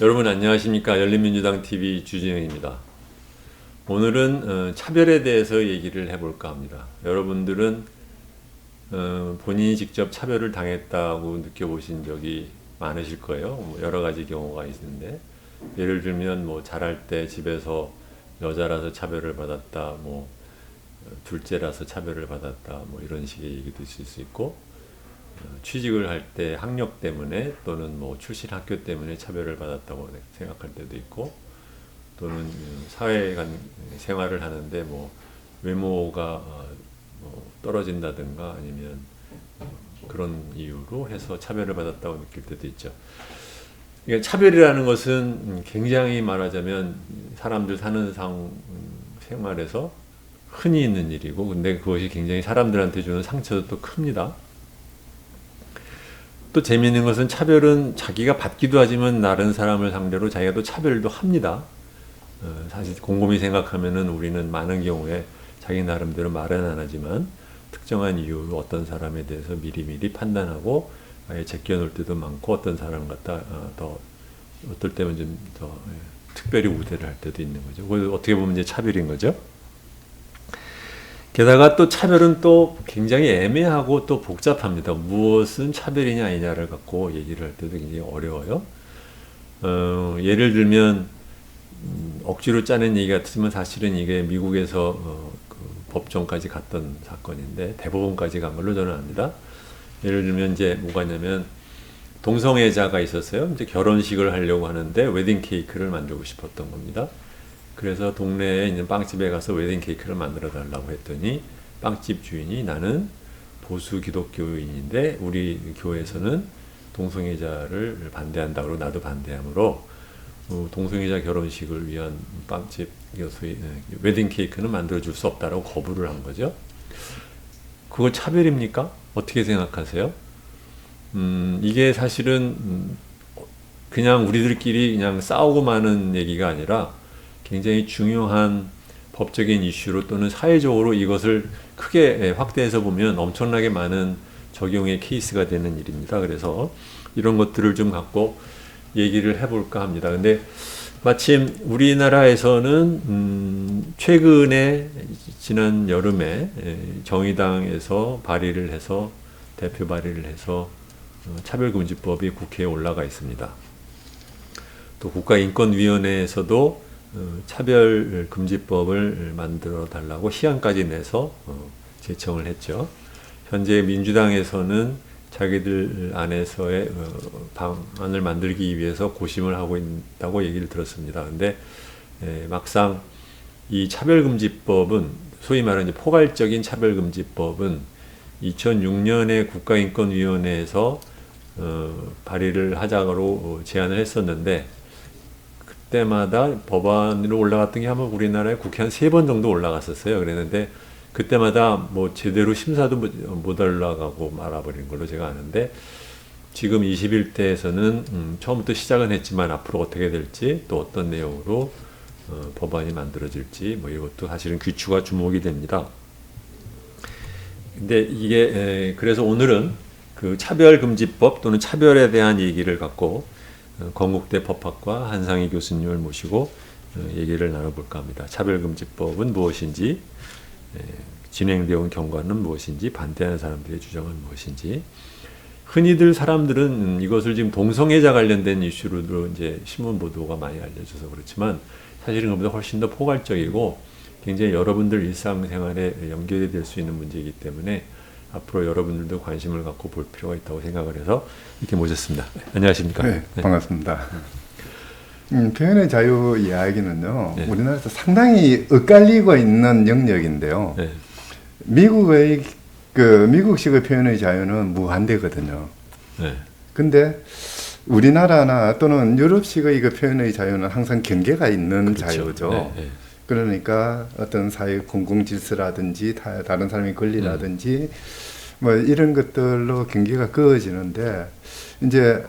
여러분 안녕하십니까? 열린민주당 TV 주진영입니다. 오늘은 차별에 대해서 얘기를 해볼까 합니다. 여러분들은 본인이 직접 차별을 당했다고 느껴보신 적이 많으실 거예요. 뭐 여러 가지 경우가 있는데, 예를 들면 뭐 자랄 때 집에서 여자라서 차별을 받았다, 뭐 둘째라서 차별을 받았다, 뭐 이런 식의 얘기도 있을 수 있고, 취직을 할 때 학력 때문에 또는 뭐 출신 학교 때문에 차별을 받았다고 생각할 때도 있고, 또는 사회 간 생활을 하는데 뭐 외모가 뭐 떨어진다든가 아니면 그런 이유로 해서 차별을 받았다고 느낄 때도 있죠. 그러니까 차별이라는 것은 굉장히 말하자면 사람들 사는 생활에서 흔히 있는 일이고, 근데 그것이 굉장히 사람들한테 주는 상처도 또 큽니다. 또 재미있는 것은 차별은 자기가 받기도 하지만 다른 사람을 상대로 자기가 또 차별도 합니다. 사실 곰곰이 생각하면은 우리는 많은 경우에 자기 나름대로 말은 안 하지만 특정한 이유로 어떤 사람에 대해서 미리미리 판단하고 아예 제껴놓을 때도 많고, 어떤 사람 갖다 더 어떨 때는 좀 더 특별히 우대를 할 때도 있는 거죠. 그걸 어떻게 보면 이제 차별인 거죠. 게다가 또 차별은 또 굉장히 애매하고 또 복잡합니다. 무엇은 차별이냐 아니냐를 갖고 얘기를 할 때도 굉장히 어려워요. 예를 들면 억지로 짜낸 얘기 같으면 사실은 이게 미국에서 그 법정까지 갔던 사건인데, 대법원까지 간 걸로 저는 압니다. 예를 들면 이제 뭐가 있냐면, 동성애자가 있었어요. 이제 결혼식을 하려고 하는데 웨딩 케이크를 만들고 싶었던 겁니다. 그래서 동네에 있는 빵집에 가서 웨딩 케이크를 만들어 달라고 했더니 빵집 주인이, 나는 보수 기독교인인데 우리 교회에서는 동성애자를 반대한다고, 나도 반대하므로 동성애자 결혼식을 위한 빵집 웨딩 케이크는 만들어 줄 수 없다라고 거부를 한 거죠. 그거 차별입니까? 어떻게 생각하세요? 이게 사실은 그냥 우리들끼리 그냥 싸우고 마는 얘기가 아니라 굉장히 중요한 법적인 이슈로 또는 사회적으로 이것을 크게 확대해서 보면 엄청나게 많은 적용의 케이스가 되는 일입니다. 그래서 이런 것들을 좀 갖고 얘기를 해볼까 합니다. 근데 마침 우리나라에서는 최근에 지난 여름에 정의당에서 발의를 해서, 대표 발의를 해서 차별금지법이 국회에 올라가 있습니다. 또 국가인권위원회에서도 차별금지법을 만들어 달라고 희안까지 내서 제청을 했죠. 현재 민주당에서는 자기들 안에서의 방안을 만들기 위해서 고심을 하고 있다고 얘기를 들었습니다. 근데 막상 이 차별금지법은, 소위 말하는 포괄적인 차별금지법은 2006년에 국가인권위원회에서 발의를 하자고 제안을 했었는데, 그때마다 법안으로 올라갔던 게 아마 우리나라에 국회 한 3번 정도 올라갔었어요. 그랬는데 그때마다 뭐 제대로 심사도 못 올라가고 말아버린 걸로 제가 아는데, 지금 21대에서는 처음부터 시작은 했지만 앞으로 어떻게 될지, 또 어떤 내용으로 법안이 만들어질지, 뭐 이것도 사실은 귀추가 주목이 됩니다. 근데 이게 그래서 오늘은 그 차별금지법 또는 차별에 대한 얘기를 갖고 건국대 법학과 한상희 교수님을 모시고 얘기를 나눠볼까 합니다. 차별금지법은 무엇인지, 진행되어 온 경과는 무엇인지, 반대하는 사람들의 주장은 무엇인지. 흔히들 사람들은 이것을 지금 동성애자 관련된 이슈로 이제 신문 보도가 많이 알려져서 그렇지만, 사실은 그보다 훨씬 더 포괄적이고 굉장히 여러분들 일상생활에 연결이 될 수 있는 문제이기 때문에 앞으로 여러분들도 관심을 갖고 볼 필요가 있다고 생각을 해서 이렇게 모셨습니다. 안녕하십니까? 네, 반갑습니다. 표현의 자유 이야기는요, 네. 우리나라에서 상당히 엇갈리고 있는 영역인데요. 네. 미국식의 표현의 자유는 무한대거든요. 네. 근데 우리나라나 또는 유럽식의 그 표현의 자유는 항상 경계가 있는 그렇죠. 자유죠. 네, 네. 그러니까 어떤 사회 공공질서라든지 다른 사람의 권리라든지 뭐 이런 것들로 경계가 그어지는데, 이제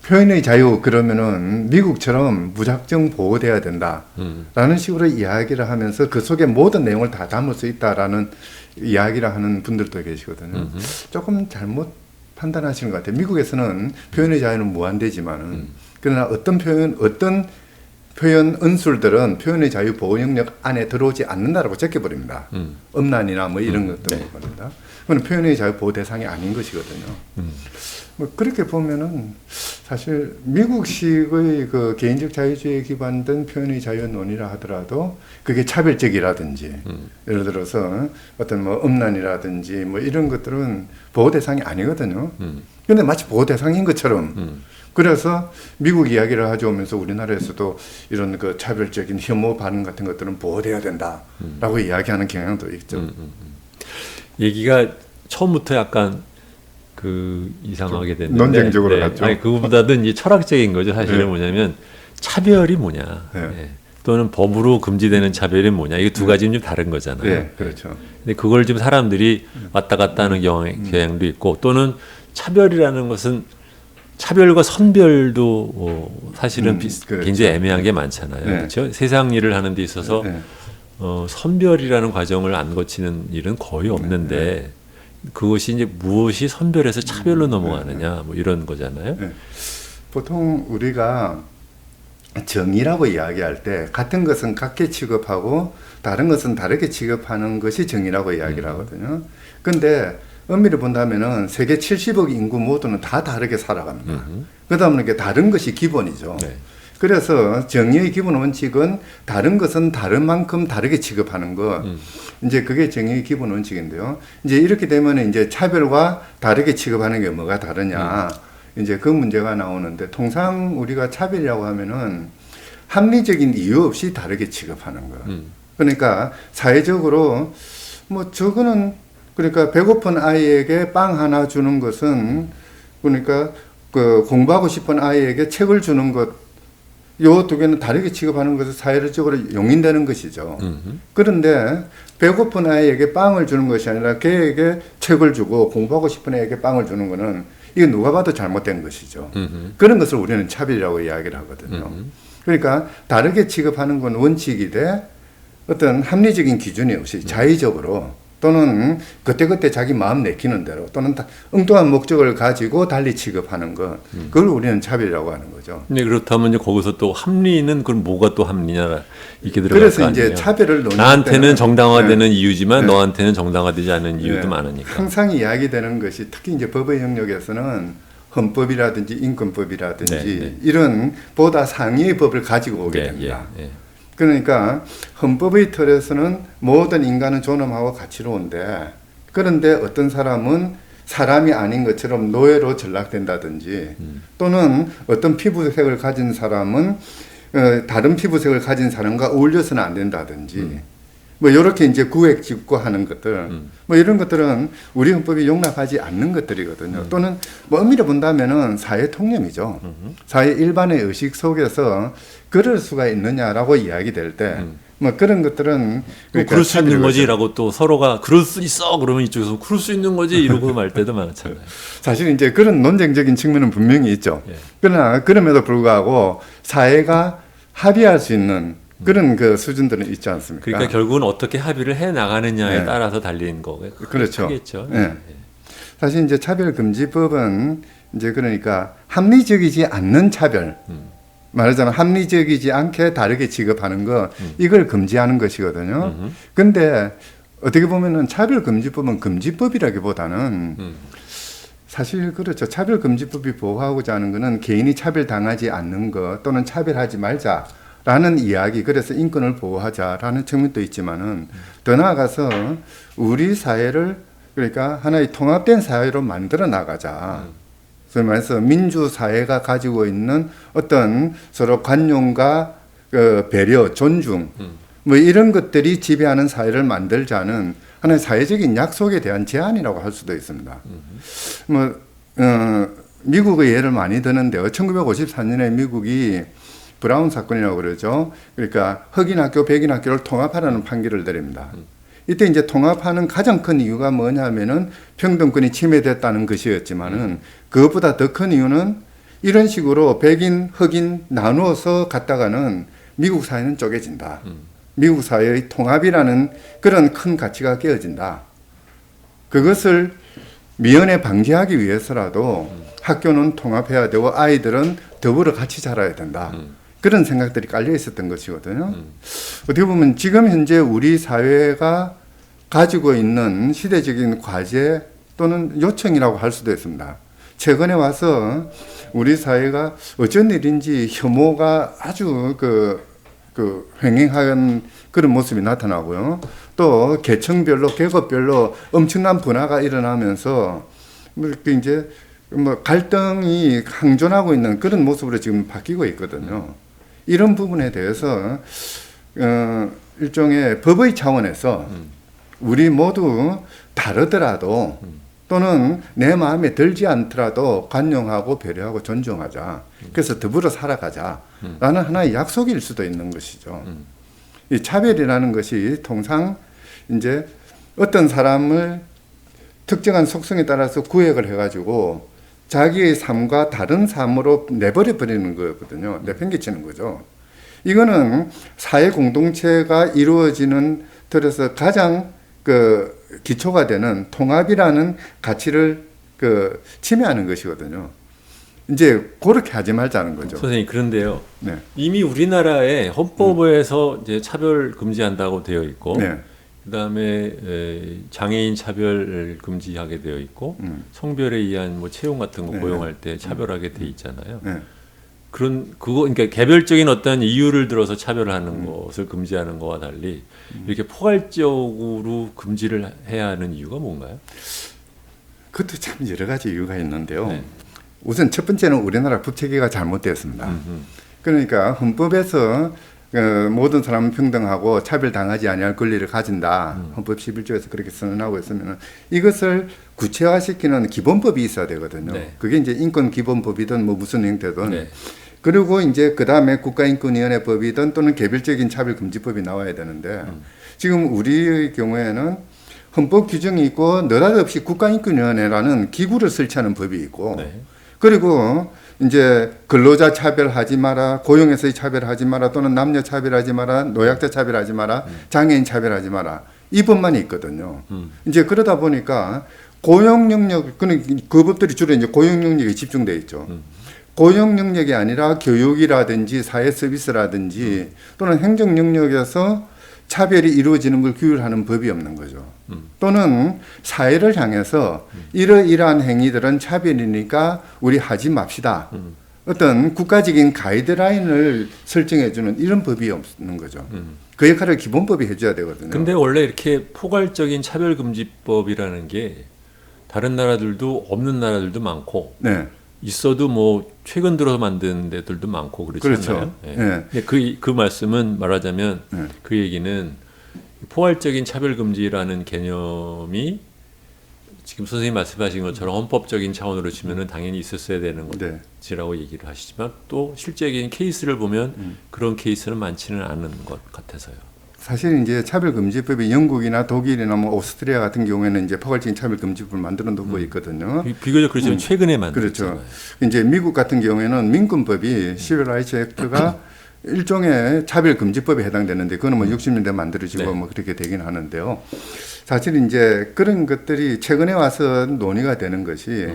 표현의 자유 그러면은 미국처럼 무작정 보호돼야 된다라는 식으로 이야기를 하면서 그 속에 모든 내용을 다 담을 수 있다라는 이야기를 하는 분들도 계시거든요. 조금 잘못 판단하시는 것 같아요. 미국에서는 표현의 자유는 무한대지만은 그러나 어떤 표현 은술들은 표현의 자유 보호 영역 안에 들어오지 않는다라고 제껴버립니다. 음란이나 뭐 이런 것들 네. 말입니다. 그건 표현의 자유 보호 대상이 아닌 것이거든요. 뭐 그렇게 보면은 사실 미국식의 그 개인적 자유주의에 기반된 표현의 자유 논의라 하더라도 그게 차별적이라든지 예를 들어서 어떤 뭐 음란이라든지 뭐 이런 것들은 보호 대상이 아니거든요. 근데 마치 보호 대상인 것처럼 그래서 미국 이야기를 가져오면서 우리나라에서도 이런 그 차별적인 혐오 반응 같은 것들은 보호돼야 된다라고 이야기하는 경향도 있죠. 얘기가 처음부터 약간 그 이상하게 됐는데 논쟁적으로 갔죠. 아니 그거보다도 이제 철학적인 거죠. 사실은 네. 뭐냐면 차별이 뭐냐, 네. 예. 또는 법으로 금지되는 차별이 뭐냐. 이게 두 가지는 좀 다른 거잖아요. 네, 그렇죠. 근데 그걸 지금 사람들이 왔다 갔다 하는 경향도 있고 또는 차별이라는 것은 차별과 선별도 사실은 그렇죠. 굉장히 애매한 게 많잖아요. 네. 그렇죠? 세상 일을 하는 데 있어서 네. 선별이라는 과정을 안 거치는 일은 거의 없는데 그것이 이제 무엇이 선별해서 차별로 넘어가느냐 뭐 이런 거잖아요. 네. 보통 우리가 정의라고 이야기할 때 같은 것은 같게 취급하고 다른 것은 다르게 취급하는 것이 정의라고 이야기를 하거든요. 근데 엄밀히 본다면은 세계 70억 인구 모두는 다 다르게 살아갑니다. 그러다 보니까 다른 것이 기본이죠. 네. 그래서 정의의 기본 원칙은 다른 것은 다른 만큼 다르게 취급하는 것. 이제 그게 정의의 기본 원칙인데요. 이제 이렇게 되면 이제 차별과 다르게 취급하는 게 뭐가 다르냐. 이제 그 문제가 나오는데 통상 우리가 차별이라고 하면은 합리적인 이유 없이 다르게 취급하는 것. 그러니까 사회적으로 뭐 저거는 그러니까 배고픈 아이에게 빵 하나 주는 것은 그러니까 그 공부하고 싶은 아이에게 책을 주는 것 요 두 개는 다르게 취급하는 것은 사회적으로 용인되는 것이죠. 그런데 배고픈 아이에게 빵을 주는 것이 아니라 걔에게 책을 주고 공부하고 싶은 아이에게 빵을 주는 것은 이거 누가 봐도 잘못된 것이죠. 그런 것을 우리는 차별이라고 이야기를 하거든요. 그러니까 다르게 취급하는 건 원칙이 돼 어떤 합리적인 기준이 없이 자의적으로 또는 그때그때 자기 마음 내키는 대로 또는 엉뚱한 목적을 가지고 달리 취급하는 것 그걸 우리는 차별이라고 하는 거죠. 근데 그렇다면 이제 거기서 또 합리는 그럼 뭐가 또 합리냐 이렇게 들어갈 그래서 거 이제 아니에요. 차별을 논할 나한테는 때는 정당화되는 네. 이유지만 네. 너한테는 정당화되지 않은 이유도 네. 많으니까. 항상 이야기되는 것이 특히 이제 법의 영역에서는 헌법이라든지 인권법이라든지 네, 네. 이런 보다 상위의 법을 가지고 오게 됩니다. 예. 그러니까 헌법의 틀에서는 모든 인간은 존엄하고 가치로운데 그런데 어떤 사람은 사람이 아닌 것처럼 노예로 전락된다든지 또는 어떤 피부색을 가진 사람은 다른 피부색을 가진 사람과 어울려서는 안 된다든지 뭐 이렇게 이제 구획 짓고 하는 것들 뭐 이런 것들은 우리 헌법이 용납하지 않는 것들이거든요. 또는 뭐 엄밀히 본다면은 사회 통념이죠. 사회 일반의 의식 속에서 그럴 수가 있느냐라고 이야기될 때 뭐 그런 것들은 뭐 그럴 수 있는 거지라고 또 서로가 그럴 수 있어 그러면 이쪽에서 그럴 수 있는 거지 이러고 말 때도 많잖아요. 사실 이제 그런 논쟁적인 측면은 분명히 있죠. 예. 그러나 그럼에도 불구하고 사회가 합의할 수 있는 그런 그 수준들은 있지 않습니까? 그러니까 결국은 어떻게 합의를 해 나가느냐에 네. 따라서 달린 거고요. 그렇죠. 겠죠. 네. 사실 이제 차별금지법은 이제 그러니까 합리적이지 않는 차별. 말하자면 합리적이지 않게 다르게 취급하는 거 이걸 금지하는 것이거든요. 근데 어떻게 보면은 차별금지법은 금지법이라기보다는 사실 그렇죠. 차별금지법이 보호하고자 하는 것은 개인이 차별당하지 않는 것 또는 차별하지 말자라는 이야기 그래서 인권을 보호하자라는 측면도 있지만은 더 나아가서 우리 사회를 그러니까 하나의 통합된 사회로 만들어 나가자. 소위 말해서 민주사회가 가지고 있는 어떤 서로 관용과 배려, 존중 뭐 이런 것들이 지배하는 사회를 만들자는 하나의 사회적인 약속에 대한 제안이라고 할 수도 있습니다. 미국의 예를 많이 드는데요. 1954년에 미국이 브라운 사건이라고 그러죠. 그러니까 흑인 학교, 백인 학교를 통합하라는 판결을 내립니다. 이때 이제 통합하는 가장 큰 이유가 뭐냐면은 평등권이 침해됐다는 것이었지만은 그것보다 더 큰 이유는 이런 식으로 백인, 흑인 나누어서 갔다가는 미국 사회는 쪼개진다. 미국 사회의 통합이라는 그런 큰 가치가 깨어진다. 그것을 미연에 방지하기 위해서라도 학교는 통합해야 되고 아이들은 더불어 같이 자라야 된다. 그런 생각들이 깔려 있었던 것이거든요. 어떻게 보면 지금 현재 우리 사회가 가지고 있는 시대적인 과제 또는 요청이라고 할 수도 있습니다. 최근에 와서 우리 사회가 어쩐 일인지 혐오가 아주 횡행한 그런 모습이 나타나고요. 또 계층별로, 계급별로 엄청난 분화가 일어나면서 이제 갈등이 항존하고 있는 그런 모습으로 지금 바뀌고 있거든요. 이런 부분에 대해서 일종의 법의 차원에서 우리 모두 다르더라도 또는 내 마음에 들지 않더라도 관용하고 배려하고 존중하자. 그래서 더불어 살아가자라는 하나의 약속일 수도 있는 것이죠. 이 차별이라는 것이 통상 이제 어떤 사람을 특정한 속성에 따라서 구획을 해가지고 자기의 삶과 다른 삶으로 내버려 버리는 거거든요. 내팽개치는 거죠. 이거는 사회 공동체가 이루어지는 틀에서 가장 기초가 되는 통합이라는 가치를 침해하는 것이거든요. 이제 그렇게 하지 말자는 거죠. 선생님, 그런데요. 네. 이미 우리나라의 헌법에서 이제 차별 금지한다고 되어 있고, 네. 그다음에 장애인 차별 금지하게 되어 있고, 성별에 의한 뭐 채용 같은 거 네. 고용할 때 차별하게 돼 있잖아요. 네. 그러니까 개별적인 어떤 이유를 들어서 차별하는 것을 금지하는 것과 달리 이렇게 포괄적으로 금지를 해야 하는 이유가 뭔가요? 그것도 참 여러 가지 이유가 있는데요. 네. 우선 첫 번째는 우리나라 법체계가 잘못되었습니다. 그러니까 헌법에서 모든 사람은 평등하고 차별당하지 아니할 권리를 가진다. 헌법 11조에서 그렇게 선언하고 있으면 이것을 구체화시키는 기본법이 있어야 되거든요. 네. 그게 이제 인권기본법이든 뭐 무슨 형태든. 네. 그리고 이제 그 다음에 국가인권위원회법이든 또는 개별적인 차별금지법이 나와야 되는데 지금 우리의 경우에는 헌법 규정이 있고 느닷없이 국가인권위원회라는 기구를 설치하는 법이 있고 네. 그리고 이제 근로자 차별하지 마라, 고용에서의 차별하지 마라, 또는 남녀 차별하지 마라, 노약자 차별하지 마라, 장애인 차별하지 마라. 이 법만이 있거든요. 이제 그러다 보니까 고용 영역, 그 법들이 주로 이제 고용 영역에 집중돼 있죠. 고용 영역이 아니라 교육이라든지 사회 서비스라든지 또는 행정 영역에서 차별이 이루어지는 걸 규율하는 법이 없는 거죠. 또는 사회를 향해서 이러이러한 행위들은 차별이니까 우리 하지 맙시다. 어떤 국가적인 가이드라인을 설정해주는 이런 법이 없는 거죠. 그 역할을 기본법이 해줘야 되거든요. 근데 원래 이렇게 포괄적인 차별금지법이라는 게 다른 나라들도 없는 나라들도 많고 네. 있어도 뭐 최근 들어서 만든 데들도 많고 그렇지 그렇죠. 않나요? 예. 네. 근데 그 말씀은 말하자면 네. 그 얘기는 포괄적인 차별금지라는 개념이 지금 선생님 말씀하신 것처럼 헌법적인 차원으로 치면은 당연히 있었어야 되는 네. 것이라고 얘기를 하시지만 또 실제적인 케이스를 보면 그런 케이스는 많지는 않은 것 같아서요. 사실 이제 차별금지법이 영국이나 독일이나 뭐 오스트리아 같은 경우에는 이제 포괄적인 차별금지법을 만들어 놓고 있거든요. 비교적 그렇지만 최근에 만들었잖아요. 그렇죠. 이제 미국 같은 경우에는 민권법이 시빌 라이츠 액트가 일종의 차별금지법에 해당되는데 그거는 뭐 60년대 만들어지고 네. 뭐 그렇게 되긴 하는데요. 사실 이제 그런 것들이 최근에 와서 논의가 되는 것이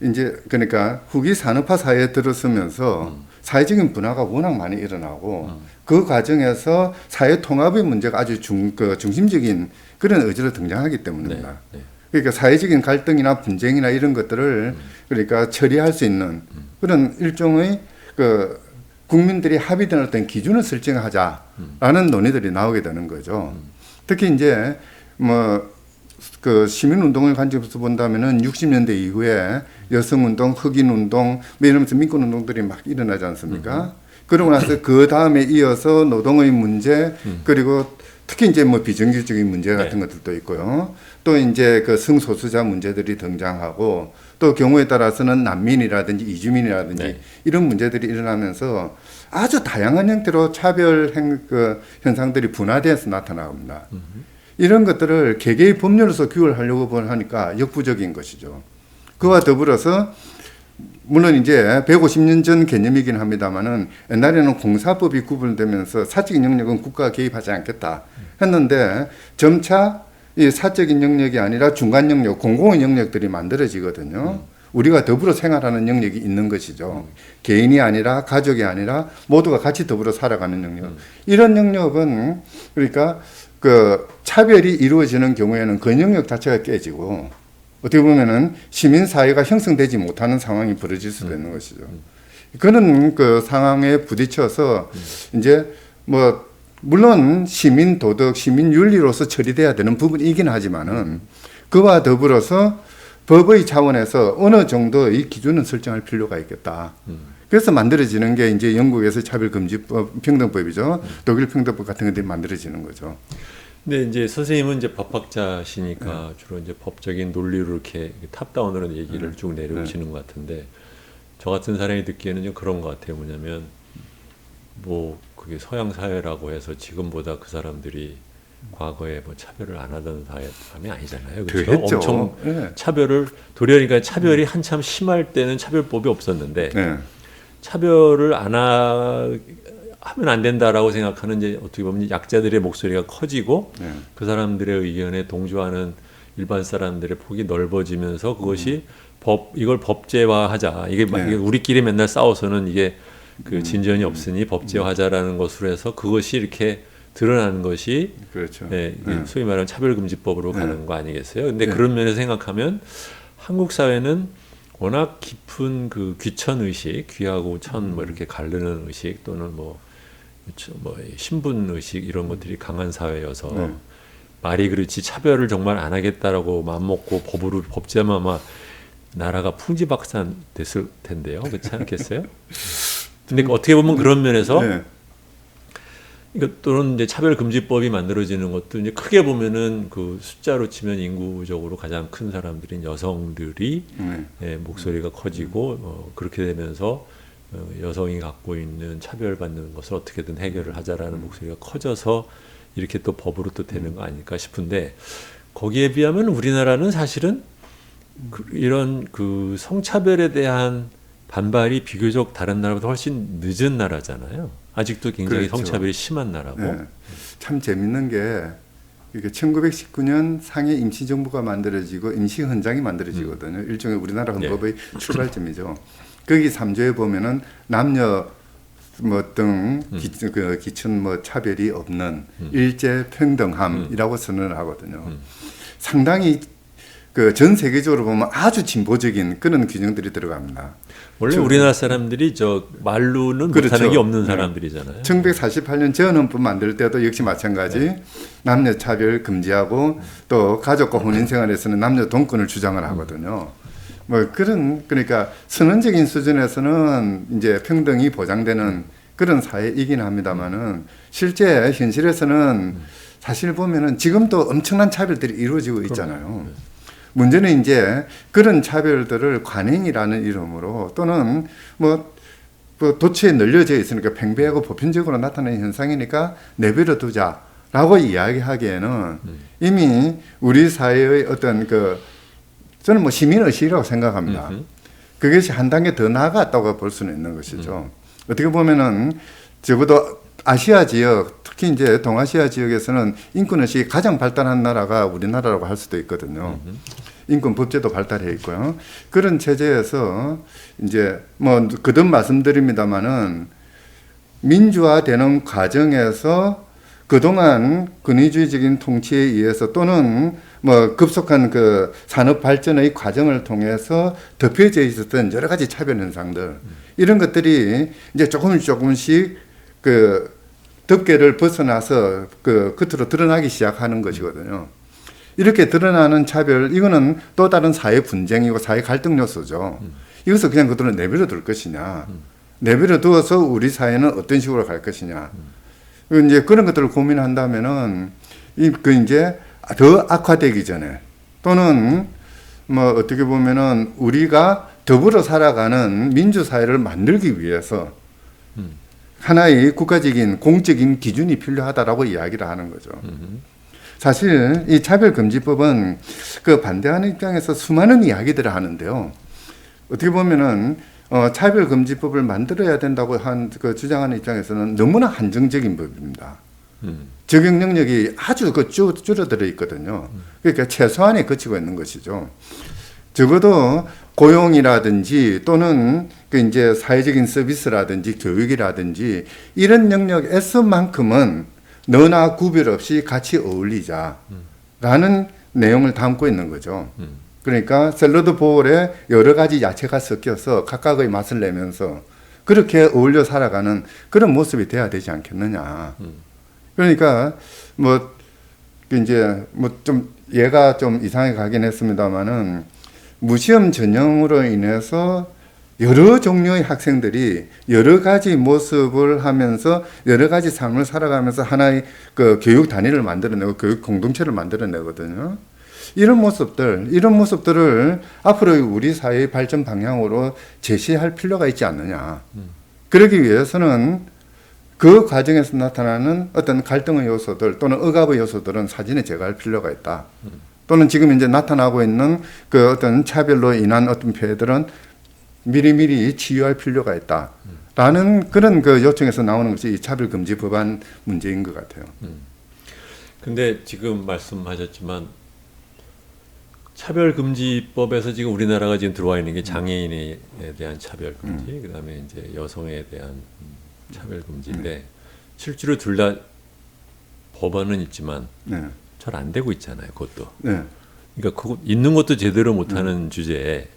이제 그러니까 후기 산업화 사회에 들어서면서 사회적인 분화가 워낙 많이 일어나고 그 과정에서 사회 통합의 문제가 아주 중심적인 그런 의지로 등장하기 때문입니다. 네. 네. 그러니까 사회적인 갈등이나 분쟁이나 이런 것들을 그러니까 처리할 수 있는 그런 일종의 국민들이 합의된 어떤 기준을 설정하자라는 논의들이 나오게 되는 거죠. 특히 이제 그 시민운동을 관점에서 본다면은 60년대 이후에 여성운동, 흑인운동, 뭐 이러면서 민권운동들이 막 일어나지 않습니까? 그러고 나서 그 다음에 이어서 노동의 문제, 그리고 특히 이제 뭐 비정규직의 문제 같은 네. 것들도 있고요. 또 이제 그 성소수자 문제들이 등장하고 또 경우에 따라서는 난민이라든지 이주민이라든지 네. 이런 문제들이 일어나면서 아주 다양한 형태로 차별 현상들이 분화돼서 나타납니다. 이런 것들을 개개의 법률로서 규율하려고 하니까 역부족인 것이죠. 그와 더불어서 물론 이제 150년 전 개념이긴 합니다만은 옛날에는 공사법이 구분되면서 사적인 영역은 국가가 개입하지 않겠다 했는데 점차 이 사적인 영역이 아니라 중간 영역, 공공의 영역들이 만들어지거든요. 우리가 더불어 생활하는 영역이 있는 것이죠. 개인이 아니라 가족이 아니라 모두가 같이 더불어 살아가는 영역. 이런 영역은 그러니까 그 차별이 이루어지는 경우에는 그 영역 자체가 깨지고 어떻게 보면은 시민 사회가 형성되지 못하는 상황이 벌어질 수도 있는 것이죠. 그런 그 상황에 부딪혀서 이제 뭐 물론 시민 도덕, 시민 윤리로서 처리돼야 되는 부분이긴 하지만은 그와 더불어서 법의 차원에서 어느 정도의 기준은 설정할 필요가 있겠다. 그래서 만들어지는 게 이제 영국에서 차별금지법, 평등법이죠. 독일 평등법 같은 것들이 만들어지는 거죠. 근데 이제 선생님은 이제 법학자시니까 주로 이제 법적인 논리로 이렇게 탑다운으로 얘기를 쭉 내려오시는 것 같은데 저 같은 사람이 듣기에는 좀 그런 것 같아요. 뭐냐면 뭐 그게 서양 사회라고 해서 지금보다 그 사람들이 과거에 뭐 차별을 안 하던 사람이 아니잖아요. 그렇죠? 했죠. 엄청 네. 차별을 도리어 차별이 한참 심할 때는 차별법이 없었는데 네. 차별을 하면 안 된다라고 생각하는 이제 어떻게 보면 약자들의 목소리가 커지고 네. 그 사람들의 의견에 동조하는 일반 사람들의 폭이 넓어지면서 그것이 이걸 법제화하자. 이게 우리끼리 맨날 싸워서는 이게 그 진전이 없으니 법제화하자라는 것으로 해서 그것이 이렇게 드러나는 것이 그렇죠. 네, 소위 말하는 차별금지법으로 가는 거 아니겠어요? 근데 그런 면에서 생각하면 한국 사회는 워낙 깊은 그 귀천 의식, 귀하고 천 뭐 이렇게 가르는 의식 또는 뭐 신분 의식 이런 것들이 강한 사회여서 말이 그렇지 차별을 정말 안 하겠다라고 마음먹고 법으로 법제하면 아마 나라가 풍지박산 됐을 텐데요. 그렇지 않겠어요? 근데 어떻게 보면 그런 면에서 또는 이제 차별금지법이 만들어지는 것도 이제 크게 보면은 그 숫자로 치면 인구적으로 가장 큰 사람들인 여성들이 목소리가 커지고 그렇게 되면서 여성이 갖고 있는 차별받는 것을 어떻게든 해결을 하자라는 목소리가 커져서 이렇게 또 법으로 또 되는 거 아닐까 싶은데 거기에 비하면 우리나라는 사실은 이런 그 성차별에 대한 반발이 비교적 다른 나라보다 훨씬 늦은 나라잖아요. 아직도 굉장히 그렇죠. 성차별이 심한 나라고. 네. 참 재밌는 게 이게 1919년 상해 임시정부가 만들어지고 임시헌장이 만들어지거든요. 일종의 우리나라 헌법의 출발점이죠. 거기 3조에 보면은 남녀 등 기천 차별이 없는 일제 평등함이라고 선언을 하거든요. 상당히 그 전 세계적으로 보면 아주 진보적인 그런 규정들이 들어갑니다. 원래 우리나라 사람들이 저 말로는 그렇죠. 못하는 게 없는 사람들이잖아요. 1948년 전헌법 만들 때도 역시 마찬가지 남녀 차별 금지하고 또 가족과 혼인 생활에서는 남녀 동권을 주장을 하거든요. 뭐 그러니까 선언적인 수준에서는 이제 평등이 보장되는 그런 사회이긴 합니다만은 실제 현실에서는 사실 보면은 지금도 엄청난 차별들이 이루어지고 있잖아요. 문제는 이제 그런 차별들을 관행이라는 이름으로 또는 뭐 도처에 널려져 있으니까 팽배하고 보편적으로 나타나는 현상이니까 내버려 두자라고 이야기하기에는 이미 우리 사회의 어떤 저는 뭐 시민의식이라고 생각합니다. 그것이 한 단계 더 나아갔다고 볼 수는 있는 것이죠. 어떻게 보면은 적어도 아시아 지역, 특히 이제 동아시아 지역에서는 인권의식이 가장 발달한 나라가 우리나라라고 할 수도 있거든요. 인권 법제도 발달해 있고요. 그런 체제에서 이제 뭐 거듭 말씀드립니다만은 민주화되는 과정에서 그동안 권위주의적인 통치에 의해서 또는 뭐 급속한 그 산업 발전의 과정을 통해서 덮여져 있었던 여러 가지 차별 현상들 이런 것들이 이제 조금씩 그 덮개를 벗어나서 그 겉으로 드러나기 시작하는 것이거든요. 이렇게 드러나는 차별, 이거는 또 다른 사회 분쟁이고 사회 갈등 요소죠. 이것을 그냥 그대로 내버려 둘 것이냐, 내버려 두어서 우리 사회는 어떤 식으로 갈 것이냐. 이제 그런 것들을 고민한다면은 이제 더 악화되기 전에 또는 뭐 어떻게 보면은 우리가 더불어 살아가는 민주사회를 만들기 위해서 하나의 국가적인 공적인 기준이 필요하다라고 이야기를 하는 거죠. 사실 이 차별금지법은 그 반대하는 입장에서 수많은 이야기들을 하는데요. 어떻게 보면은 차별금지법을 만들어야 된다고 주장하는 입장에서는 너무나 한정적인 법입니다. 적용 능력이 아주 줄어들어 있거든요. 그러니까 최소한에 그치고 있는 것이죠. 적어도 고용이라든지 또는 그 이제 사회적인 서비스라든지 교육이라든지 이런 영역에서만큼은 너나 구별 없이 같이 어울리자라는 내용을 담고 있는 거죠. 그러니까 샐러드 볼에 여러 가지 야채가 섞여서 각각의 맛을 내면서 그렇게 어울려 살아가는 그런 모습이 돼야 되지 않겠느냐. 그러니까 뭐 이제 뭐 좀 얘가 좀 이상하게 가긴 했습니다만은 무시험 전형으로 인해서 여러 종류의 학생들이 여러 가지 모습을 하면서 여러 가지 삶을 살아가면서 하나의 그 교육 단위를 만들어내고 교육 공동체를 만들어내거든요. 이런 모습들을 앞으로 우리 사회의 발전 방향으로 제시할 필요가 있지 않느냐. 그러기 위해서는 그 과정에서 나타나는 어떤 갈등의 요소들 또는 억압의 요소들은 사진에 제거할 필요가 있다. 또는 지금 이제 나타나고 있는 그 어떤 차별로 인한 어떤 피해들은 미리미리 치유할 필요가 있다. 라는 그런 그 요청에서 나오는 것이 이 차별금지 법안 문제인 것 같아요. 근데 지금 말씀하셨지만 차별금지법에서 지금 우리나라가 지금 들어와 있는 게 장애인에 대한 차별금지, 그다음에 이제 여성에 대한 차별금지인데 실제로 둘 다 법안은 있지만 네. 잘 안 되고 있잖아요. 그것도. 네. 그러니까 그거 있는 것도 제대로 못하는 주제에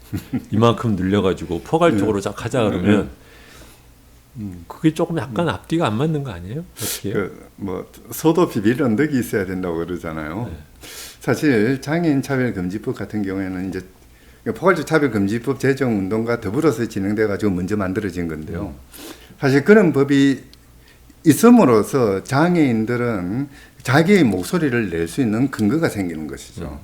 이만큼 늘려가지고 포괄적으로 쫙 하자 그러면 그게 조금 약간 앞뒤가 안 맞는 거 아니에요? 어떻게 해요? 뭐 소도 비빌 언덕이 있어야 된다고 그러잖아요. 네. 사실 장애인 차별금지법 같은 경우에는 이제 포괄적 차별금지법 제정 운동과 더불어서 진행돼 가지고 먼저 만들어진 건데요. 사실 그런 법이 있음으로써 장애인들은 자기의 목소리를 낼 수 있는 근거가 생기는 것이죠.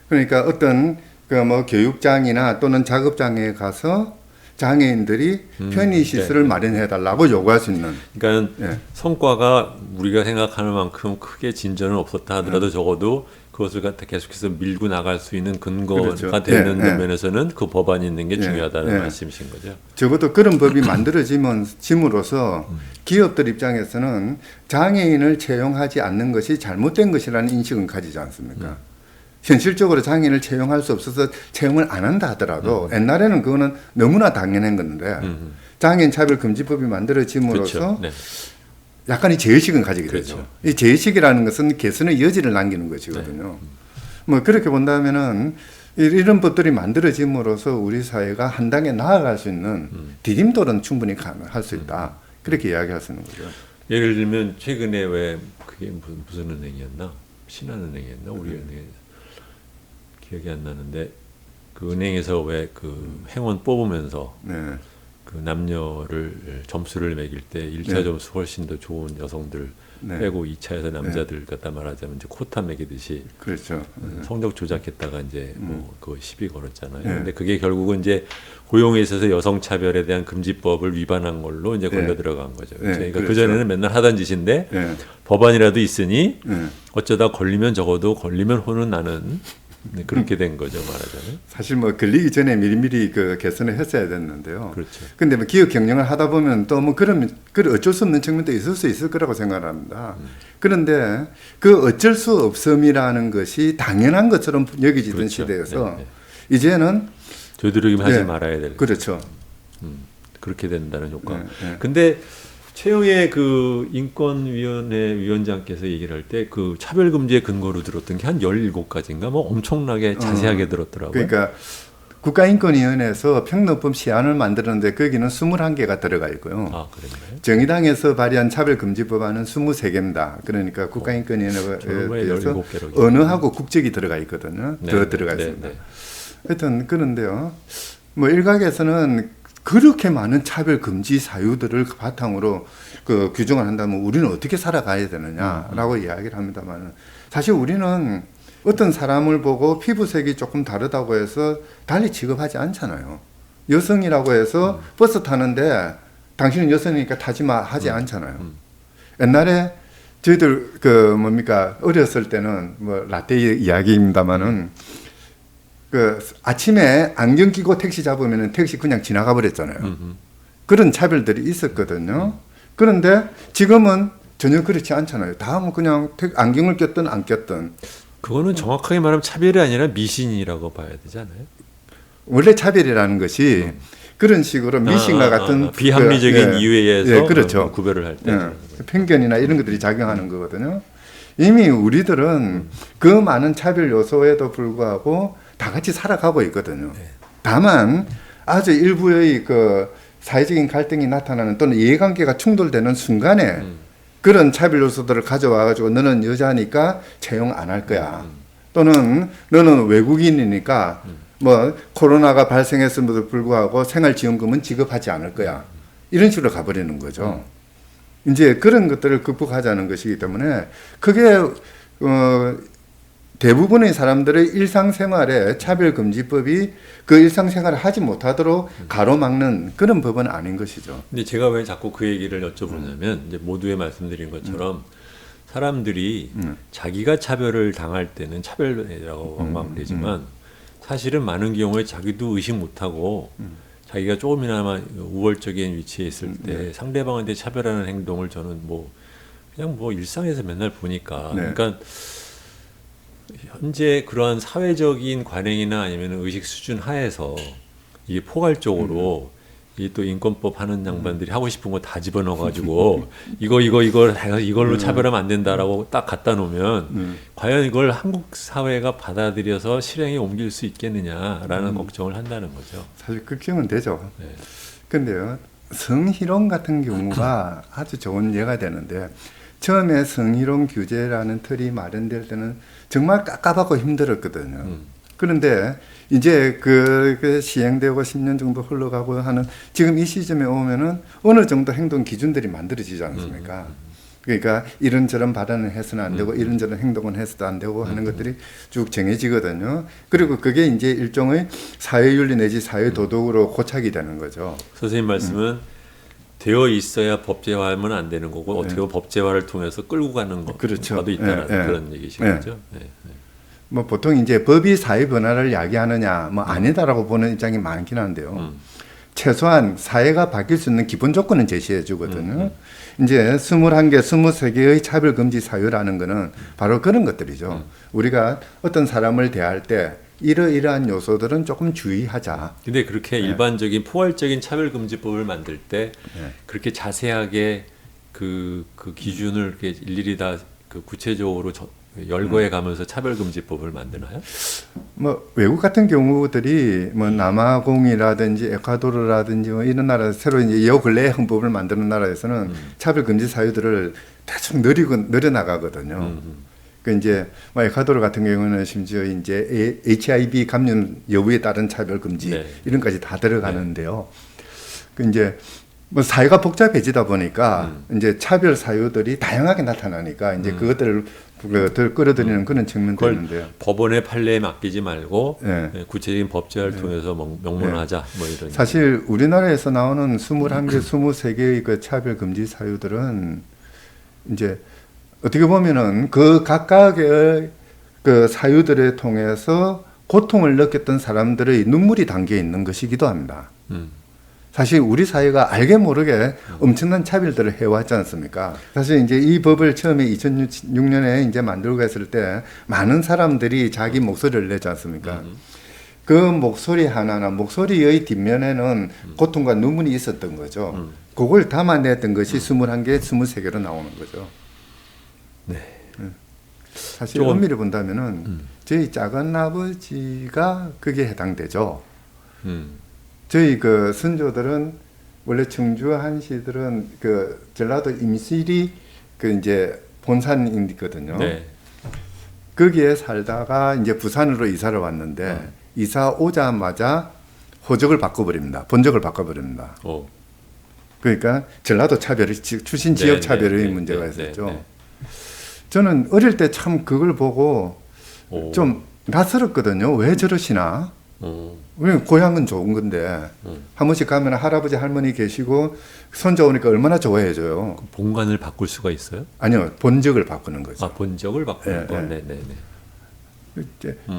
그러니까 어떤 그 뭐 교육장이나 또는 작업장에 가서 장애인들이 편의 시설을 마련해 달라고 요구할 수 있는. 그러니까 예. 성과가 우리가 생각하는 만큼 크게 진전은 없었다 하더라도 적어도 그것을 갖다 계속해서 밀고 나갈 수 있는 근거가 그렇죠. 되는 예, 예. 면에서는 그 법안이 있는 게 중요하다는 예. 말씀이신 거죠. 적어도 그런 법이 만들어짐으로써 기업들 입장에서는 장애인을 채용하지 않는 것이 잘못된 것이라는 인식은 가지지 않습니까? 현실적으로 장애인을 채용할 수 없어서 채용을 안 한다 하더라도 옛날에는 그거는 너무나 당연한 건데 장애인 차별금지법이 만들어짐으로써 그렇죠. 네. 약간의 제의식은 가지게 그렇죠. 되죠. 이 제의식이라는 것은 개선의 여지를 남기는 것이거든요. 뭐 그렇게 본다면은 이런 법들이 만들어짐으로써 우리 사회가 한 단계 나아갈 수 있는 디딤돌은 충분히 할 수 있다. 그렇게 이야기할 수 있는 거죠. 예를 들면 최근에 왜 그게 무슨 은행이었나? 신한은행이었나? 우리 은행 기억이 안 나는데 그 은행에서 왜 그 행원 뽑으면서 네. 그 남녀를 점수를 매길 때 1차 네. 점수 훨씬 더 좋은 여성들 네. 빼고 2차에서 남자들 갖다 말하자면 이제 코타 매기듯이 그렇죠. 성적 조작했다가 이제 뭐 그 시비 걸었잖아요. 네. 근데 그게 결국은 이제 고용에 있어서 여성 차별에 대한 금지법을 위반한 걸로 이제 걸려 네. 들어간 거죠. 네, 그러니까 그렇죠. 그 전에는 맨날 하던 짓인데 네. 법안이라도 있으니 네. 어쩌다 걸리면 적어도 걸리면 혼은 나는 네, 그렇게 된 거죠, 말하자면. 사실 뭐 걸리기 전에 미리미리 그 개선을 했어야 됐는데요. 그렇죠. 근데 뭐 기업 경영을 하다 보면 또 뭐 그런 어쩔 수 없는 측면도 있을 수 있을 거라고 생각합니다. 그런데 그 어쩔 수 없음이라는 것이 당연한 것처럼 여겨지던 그렇죠. 시대에서 네, 네. 이제는 되도록이면 하지 네. 말아야 될. 그렇죠. 그렇게 된다는 효과. 네, 네. 근데 최영의 그 인권위원회 위원장께서 얘기를 할 때 그 차별금지의 근거로 들었던 게 한 17가지인가 뭐 엄청나게 자세하게 들었더라고요. 그러니까 국가인권위원회에서 평등법 시안을 만들었는데 거기는 21개가 들어가 있고요. 아, 그랬나요? 정의당에서 발의한 차별금지법안은 23개입니다. 그러니까 국가인권위원회에 정말 대해서 17개로 언어하고 국적이 들어가 있거든요. 네, 더 들어가 네, 있습니다. 네. 하여튼 그런데요. 뭐 일각에서는 그렇게 많은 차별금지 사유들을 바탕으로 그 규정을 한다면 우리는 어떻게 살아가야 되느냐라고 이야기를 합니다만 사실 우리는 어떤 사람을 보고 피부색이 조금 다르다고 해서 달리 취급하지 않잖아요. 여성이라고 해서 버스 타는데 당신은 여성이니까 타지 마 하지 않잖아요. 옛날에 저희들 그 뭡니까 어렸을 때는 뭐 라떼 이야기입니다만은 그 아침에 안경 끼고 택시 잡으면 택시 그냥 지나가 버렸잖아요. 그런 차별들이 있었거든요. 그런데 지금은 전혀 그렇지 않잖아요. 다 뭐 그냥 안경을 꼈든 안 꼈든. 그거는 정확하게 말하면 차별이 아니라 미신이라고 봐야 되지 않아요? 원래 차별이라는 것이 그런 식으로 미신과 같은 비합리적인 이유에 의해서 그렇죠. 구별을 할 때 편견이나 이런 것들이 작용하는 거거든요. 이미 우리들은 그 많은 차별 요소에도 불구하고 다 같이 살아가고 있거든요. 다만 아주 일부의 그 사회적인 갈등이 나타나는 또는 이해관계가 충돌되는 순간에 그런 차별 요소들을 가져와 가지고 너는 여자니까 채용 안 할 거야. 또는 너는 외국인이니까 뭐 코로나가 발생했음에도 불구하고 생활지원금은 지급하지 않을 거야. 이런 식으로 가버리는 거죠. 이제 그런 것들을 극복하자는 것이기 때문에 그게 대부분의 사람들의 일상생활에 차별금지법이 그 일상생활을 하지 못하도록 가로막는 그런 법은 아닌 것이죠. 근데 제가 왜 자꾸 그 얘기를 여쭤보냐면 이제 모두에 말씀드린 것처럼 사람들이 자기가 차별을 당할 때는 차별이라고 왕왕대지만 사실은 많은 경우에 자기도 의식 못하고 자기가 조금이나마 우월적인 위치에 있을 때 상대방한테 차별하는 행동을 저는 뭐 그냥 뭐 일상에서 맨날 보니까 그러니까 현재 그러한 사회적인 관행이나 아니면 의식 수준 하에서 이게 포괄적으로 이 또 인권법 하는 양반들이 하고 싶은 거 다 집어넣어가지고 이걸로 차별하면 안 된다라고 딱 갖다 놓으면 과연 이걸 한국 사회가 받아들여서 실행에 옮길 수 있겠느냐라는 걱정을 한다는 거죠. 사실 걱정은 되죠. 네. 근데요, 성희롱 같은 경우가 아주 좋은 예가 되는데 처음에 성희롱 규제라는 틀이 마련될 때는 정말 깝깝하고 힘들었거든요. 그런데 이제 그 시행되고 10년 정도 흘러가고 하는 지금 이 시점에 오면은 어느 정도 행동 기준들이 만들어지지 않습니까? 그러니까 이런저런 발언을 해서는 안 되고 이런저런 행동은 해서도 안 되고 하는 것들이 쭉 정해지거든요. 그리고 그게 이제 일종의 사회윤리 내지 사회도덕으로 고착이 되는 거죠. 선생님 말씀은 되어 있어야 법제화하면 안 되는 거고 어떻게 보면 법제화를 통해서 끌고 가는 것도 그렇죠. 있다는 그런 얘기신 거죠. 뭐 보통 이제 법이 사회 변화를 야기하느냐 뭐 아니다라고 보는 입장이 많긴 한데요. 최소한 사회가 바뀔 수 있는 기본 조건은 제시해 주거든요. 이제 21개, 23개의 차별금지 사유라는 거는 바로 그런 것들이죠. 우리가 어떤 사람을 대할 때 이러이러한 요소들은 조금 주의하자. 근데 그렇게 일반적인 포괄적인 차별금지법을 만들 때 그렇게 자세하게 그 기준을 이렇게 일일이 다 그 구체적으로 열거해 가면서 차별금지법을 만드나요? 뭐 외국 같은 경우들이 뭐 남아공이라든지 에콰도르라든지 뭐 이런 나라 새로 이제 요 근래에 헌법을 만드는 나라에서는 차별금지 사유들을 대충 늘려 나가거든요. 그 이제 뭐 에콰도르 같은 경우는 심지어 이제 HIV 감염 여부에 따른 차별금지 이런까지 다 들어가는데요. 그 이제 뭐 사회가 복잡해지다 보니까 이제 차별 사유들이 다양하게 나타나니까 이제 그것들을 더 끌어들이는 그런 측면도 있는데요. 법원의 판례에 맡기지 말고 구체적인 법제화를 통해서 명문화하자 뭐 이런. 사실 우리나라에서 나오는 21개, 23개의 그 차별 금지 사유들은 이제 어떻게 보면은 그 각각의 그 사유들을 통해서 고통을 느꼈던 사람들의 눈물이 담겨 있는 것이기도 합니다. 사실 우리 사회가 알게 모르게 엄청난 차별들을 해왔지 않습니까? 사실 이제 이 법을 처음에 2006년에 이제 만들고 했을 때 많은 사람들이 자기 목소리를 내지 않습니까? 그 목소리 하나나 목소리의 뒷면에는 고통과 눈물이 있었던 거죠. 그걸 담아냈던 것이 21개, 23개로 나오는 거죠. 네. 사실 엄밀히 본다면은 저희 작은 아버지가 그게 해당되죠. 저희 그 선조들은 원래 청주 한시들은 그 전라도 임실이 그 이제 본산이거든요. 네. 거기에 살다가 이제 부산으로 이사를 왔는데 이사 오자마자 호적을 바꿔버립니다. 본적을 바꿔버립니다. 그러니까 전라도 차별이 출신 지역 차별의 문제가 있었죠. 저는 어릴 때 참 그걸 보고 좀 낯설었거든요. 왜 저러시나? 왜 고향은 좋은 건데 한 번씩 가면 할아버지 할머니 계시고 손자 오니까 얼마나 좋아해줘요. 본관을 바꿀 수가 있어요? 아니요, 본적을 바꾸는 거죠. 아, 본적을 바꾸는 거. 네네네.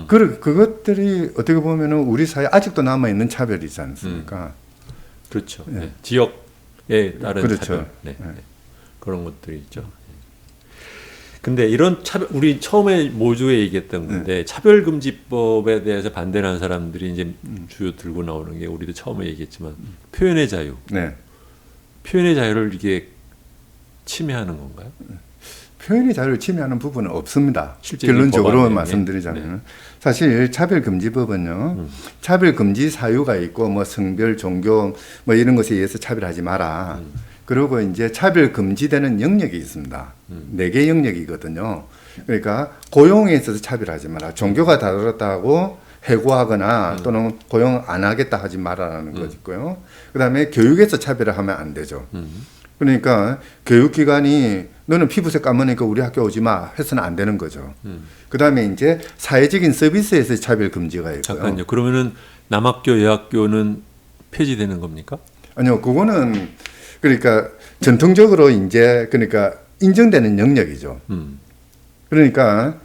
그것들이 어떻게 보면은 우리 사회 아직도 남아 있는 차별이지 않습니까? 그렇죠. 네. 지역에 따른 그렇죠. 차별. 네. 그런 것들이 있죠. 근데 이런 차별, 우리 처음에 모두에 얘기했던 건데 차별금지법에 대해서 반대하는 사람들이 이제 주요 들고 나오는 게 우리도 처음에 얘기했지만 표현의 자유, 네. 표현의 자유를 이게 침해하는 건가요? 표현의 자유를 침해하는 부분은 없습니다. 실제적인 결론적으로 법안에. 말씀드리자면 네. 사실 차별금지법은요. 차별금지 사유가 있고 뭐 성별, 종교 뭐 이런 것에 의해서 차별하지 마라. 그리고 이제 차별금지되는 영역이 있습니다. 네 개 영역이거든요. 그러니까 고용에 있어서 차별하지 마라. 종교가 다르다고 해고하거나 또는 고용 안 하겠다 하지 마라라는 것 있고요. 그다음에 교육에서 차별을 하면 안 되죠. 그러니까 교육기관이 너는 피부색 까마니까 우리 학교 오지 마 해서는 안 되는 거죠. 그다음에 이제 사회적인 서비스에서 차별 금지가 있고요. 잠깐요. 그러면은 남학교, 여학교는 폐지되는 겁니까? 아니요, 그거는 그러니까 전통적으로 이제 그러니까 인정되는 영역이죠. 그러니까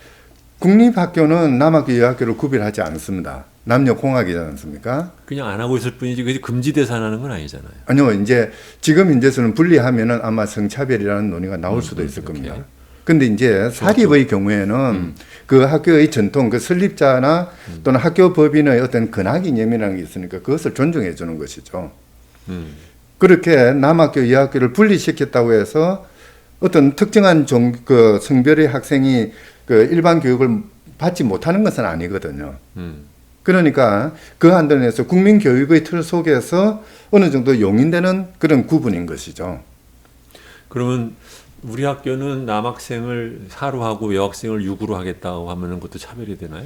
국립학교는 남학교, 여학교를 구별하지 않습니다. 남녀 공학이지 않습니까? 그냥 안 하고 있을 뿐이지 그게 금지 대상하는 건 아니잖아요. 아니요, 이제 지금 현재서는 분리하면은 아마 성차별이라는 논의가 나올 수도 있을 겁니다. 근데 이제 사립의 경우에는 그 학교의 전통, 그 설립자나 또는 학교 법인의 어떤 근학 이념이라는 게 있으니까 그것을 존중해 주는 것이죠. 그렇게 남학교, 여학교를 분리시켰다고 해서 어떤 특정한 그 성별의 학생이 그 일반 교육을 받지 못하는 것은 아니거든요. 그러니까 그 한도에서 국민교육의 틀 속에서 어느 정도 용인되는 그런 구분인 것이죠. 그러면 우리 학교는 남학생을 4로 하고 여학생을 6으로 하겠다고 하면은 그것도 차별이 되나요?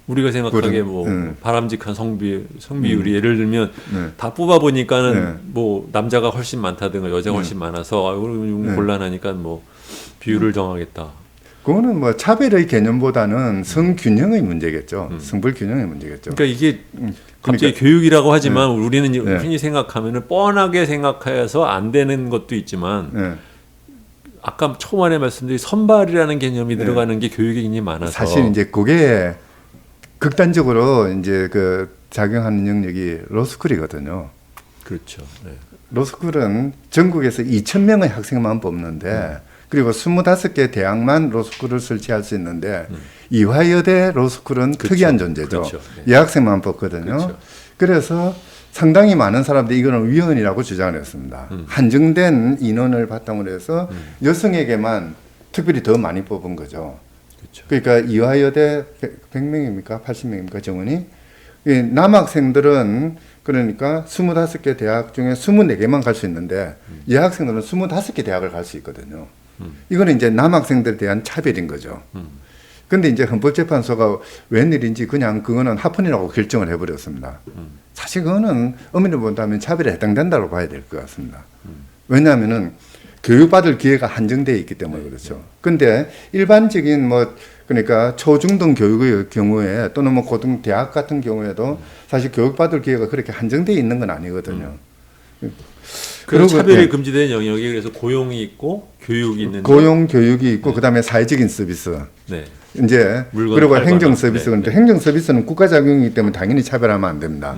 우리가 생각하기에 뭐 바람직한 성비율이 예를 들면 다 뽑아 보니까는 뭐 남자가 훨씬 많다든가 여자가 훨씬 많아서 곤란하니까 뭐 비율을 정하겠다. 그거는 뭐 차별의 개념보다는 성균형의 문제겠죠. 성불 균형의 문제겠죠. 그러니까 이게 갑자기 그러니까, 교육이라고 하지만 우리는 흔히 생각하면은 뻔하게 생각해서 안 되는 것도 있지만 아까 초반에 말씀드린 선발이라는 개념이 들어가는 게 교육이 굉장히 많아서 사실 이제 그게 극단적으로 이제 그 작용하는 영역이 로스쿨이거든요. 그렇죠. 네. 로스쿨은 전국에서 2,000명의 학생만 뽑는데 그리고 25개 대학만 로스쿨을 설치할 수 있는데 이화여대 로스쿨은 그렇죠. 특이한 존재죠. 그렇죠. 네. 여학생만 뽑거든요. 그렇죠. 그래서 상당히 많은 사람들이 이거는 위헌이라고 주장을 했습니다. 한정된 인원을 바탕으로 해서 여성에게만 특별히 더 많이 뽑은 거죠. 그렇죠. 그러니까 이화여대 100명입니까? 80명입니까? 정원이? 남학생들은 그러니까 25개 대학 중에 24개만 갈 수 있는데 여학생들은 25개 대학을 갈 수 있거든요. 이거는 이제 남학생들에 대한 차별인 거죠. 근데 이제 헌법재판소가 웬일인지 그냥 그거는 합헌이라고 결정을 해버렸습니다. 사실 그거는 엄밀히 본다면 차별에 해당된다고 봐야 될 것 같습니다. 왜냐하면은 교육받을 기회가 한정되어 있기 때문에 그렇죠. 근데 일반적인 뭐 그러니까 초중등 교육의 경우에 또는 뭐 고등 대학 같은 경우에도 사실 교육받을 기회가 그렇게 한정되어 있는 건 아니거든요. 그리고 차별이 금지된 영역이 그래서 고용이 있고 교육이 있는데 고용 교육이 있고 그다음에 사회적인 서비스. 네. 이제 물건 그리고 팔거나. 행정 서비스 네, 그런데 네. 행정 서비스는 국가 자격이기 때문에 당연히 차별하면 안 됩니다.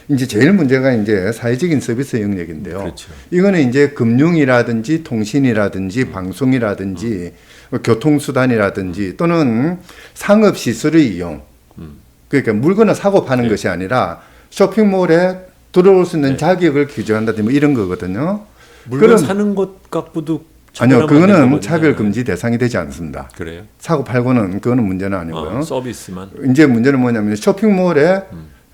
이제 제일 문제가 이제 사회적인 서비스 영역인데요. 그렇죠. 이거는 이제 금융이라든지 통신이라든지 방송이라든지 교통수단이라든지 또는 상업시설의 이용. 그러니까 물건을 사고 파는 것이 아니라 쇼핑몰에 들어올 수 있는 자격을 규정한다든지 뭐 이런 거거든요. 물건 사는 것 갖고도 아니요, 차별하면 안 그거는 되는 차별 거잖아요. 금지 대상이 되지 않습니다. 그래요? 사고 팔고는 그거는 문제는 아니고요. 서비스만. 이제 문제는 뭐냐면 쇼핑몰에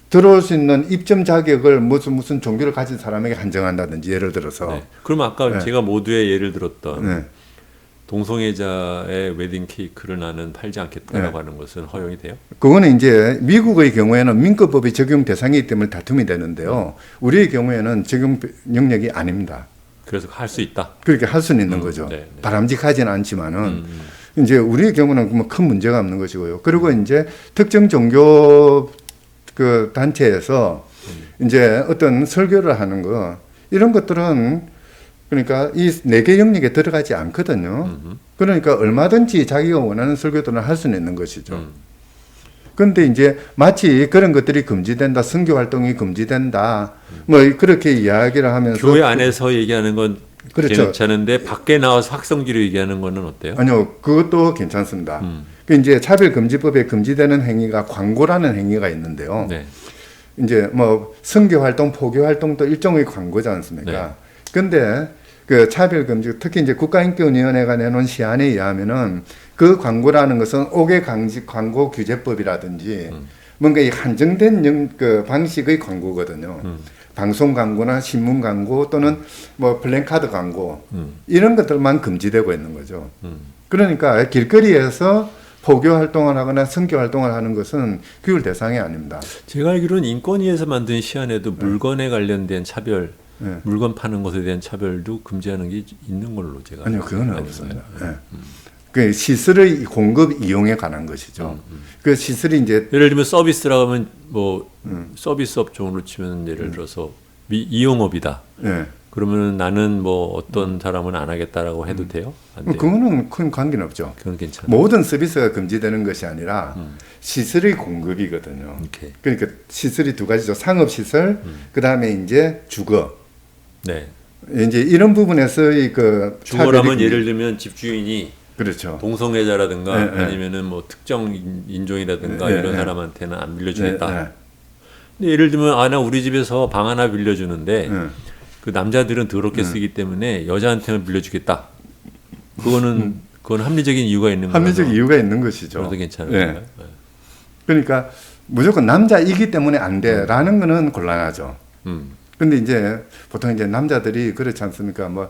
들어올 수 있는 입점 자격을 무슨 종교를 가진 사람에게 한정한다든지 예를 들어서 네. 그러면 아까 네. 제가 모두의 예를 들었던 네. 동성애자의 웨딩 케이크를 나는 팔지 않겠다라고 하는 것은 허용이 돼요? 그거는 이제 미국의 경우에는 민법법이 적용 대상이기 때문에 다툼이 되는데요. 우리의 경우에는 적용 영역이 아닙니다. 그래서 할 수 있다. 그렇게 할 수는 있는 거죠. 네, 네. 바람직하지는 않지만은 이제 우리의 경우는 뭐 큰 문제가 없는 것이고요. 그리고 이제 특정 종교 그 단체에서 이제 어떤 설교를 하는 거 이런 것들은 그러니까 이 4개 영역에 들어가지 않거든요. 그러니까 얼마든지 자기가 원하는 설교들은 할 수는 있는 것이죠. 그런데 이제 마치 그런 것들이 금지된다, 선교 활동이 금지된다, 뭐 그렇게 이야기를 하면서 교회 안에서 얘기하는 건 그렇죠. 괜찮은데 밖에 나와서 확성기로 얘기하는 거는 어때요? 아니요, 그것도 괜찮습니다. 음. 그 이제 차별금지법에 금지되는 행위가 광고라는 행위가 있는데요. 네. 이제 뭐 선교 활동, 포교 활동도 일종의 광고지 않습니까? 네. 근데 그 차별금지, 특히 이제 국가인권위원회가 내놓은 시안에 의하면은 그 광고라는 것은 5개 광고 규제법이라든지 뭔가 이 한정된 그 방식의 광고거든요. 방송 광고나 신문 광고 또는 뭐 플랜카드 광고 이런 것들만 금지되고 있는 거죠. 그러니까 길거리에서 포교 활동을 하거나 선교 활동을 하는 것은 규율 대상이 아닙니다. 제가 알기로는 인권위에서 만든 시안에도 물건에 관련된 차별, 네. 물건 파는 것에 대한 차별도 금지하는 게 있는 걸로 제가 아니요, 그건 알고 없습니다. 있어요. 네. 그 시설의 공급 이용에 관한 것이죠. 그 시설이 이제 예를 들면 서비스라고 하면 뭐 서비스 업종으로 치면 예를 들어서 이용업이다. 네. 그러면 나는 뭐 어떤 사람은 안 하겠다라고 해도 돼요? 안 돼요? 그거는 큰 관계는 없죠. 그건 괜찮아요. 모든 서비스가 금지되는 것이 아니라 시설의 공급이거든요. 오케이. 그러니까 시설이 두 가지죠. 상업 시설, 그 다음에 이제 주거. 네. 이제 이런 부분에서의 그 주거라면 차별이- 예를 들면 집주인이 그렇죠. 동성애자라든가 네, 네. 아니면은 뭐 특정 인종이라든가 네, 이런 네. 사람한테는 안 빌려주겠다. 네, 네. 근데 예를 들면 나 우리 집에서 방 하나 빌려주는데 네. 그 남자들은 더럽게 쓰기 때문에 여자한테는 빌려주겠다. 그건 합리적인 이유가 있는 거라서 합리적 이유가 있는 것이죠. 그래도 괜찮은 네. 건가요? 네. 그러니까 무조건 남자이기 때문에 안 돼라는 거는 곤란하죠. 근데 이제 보통 이제 남자들이 그렇지 않습니까? 뭐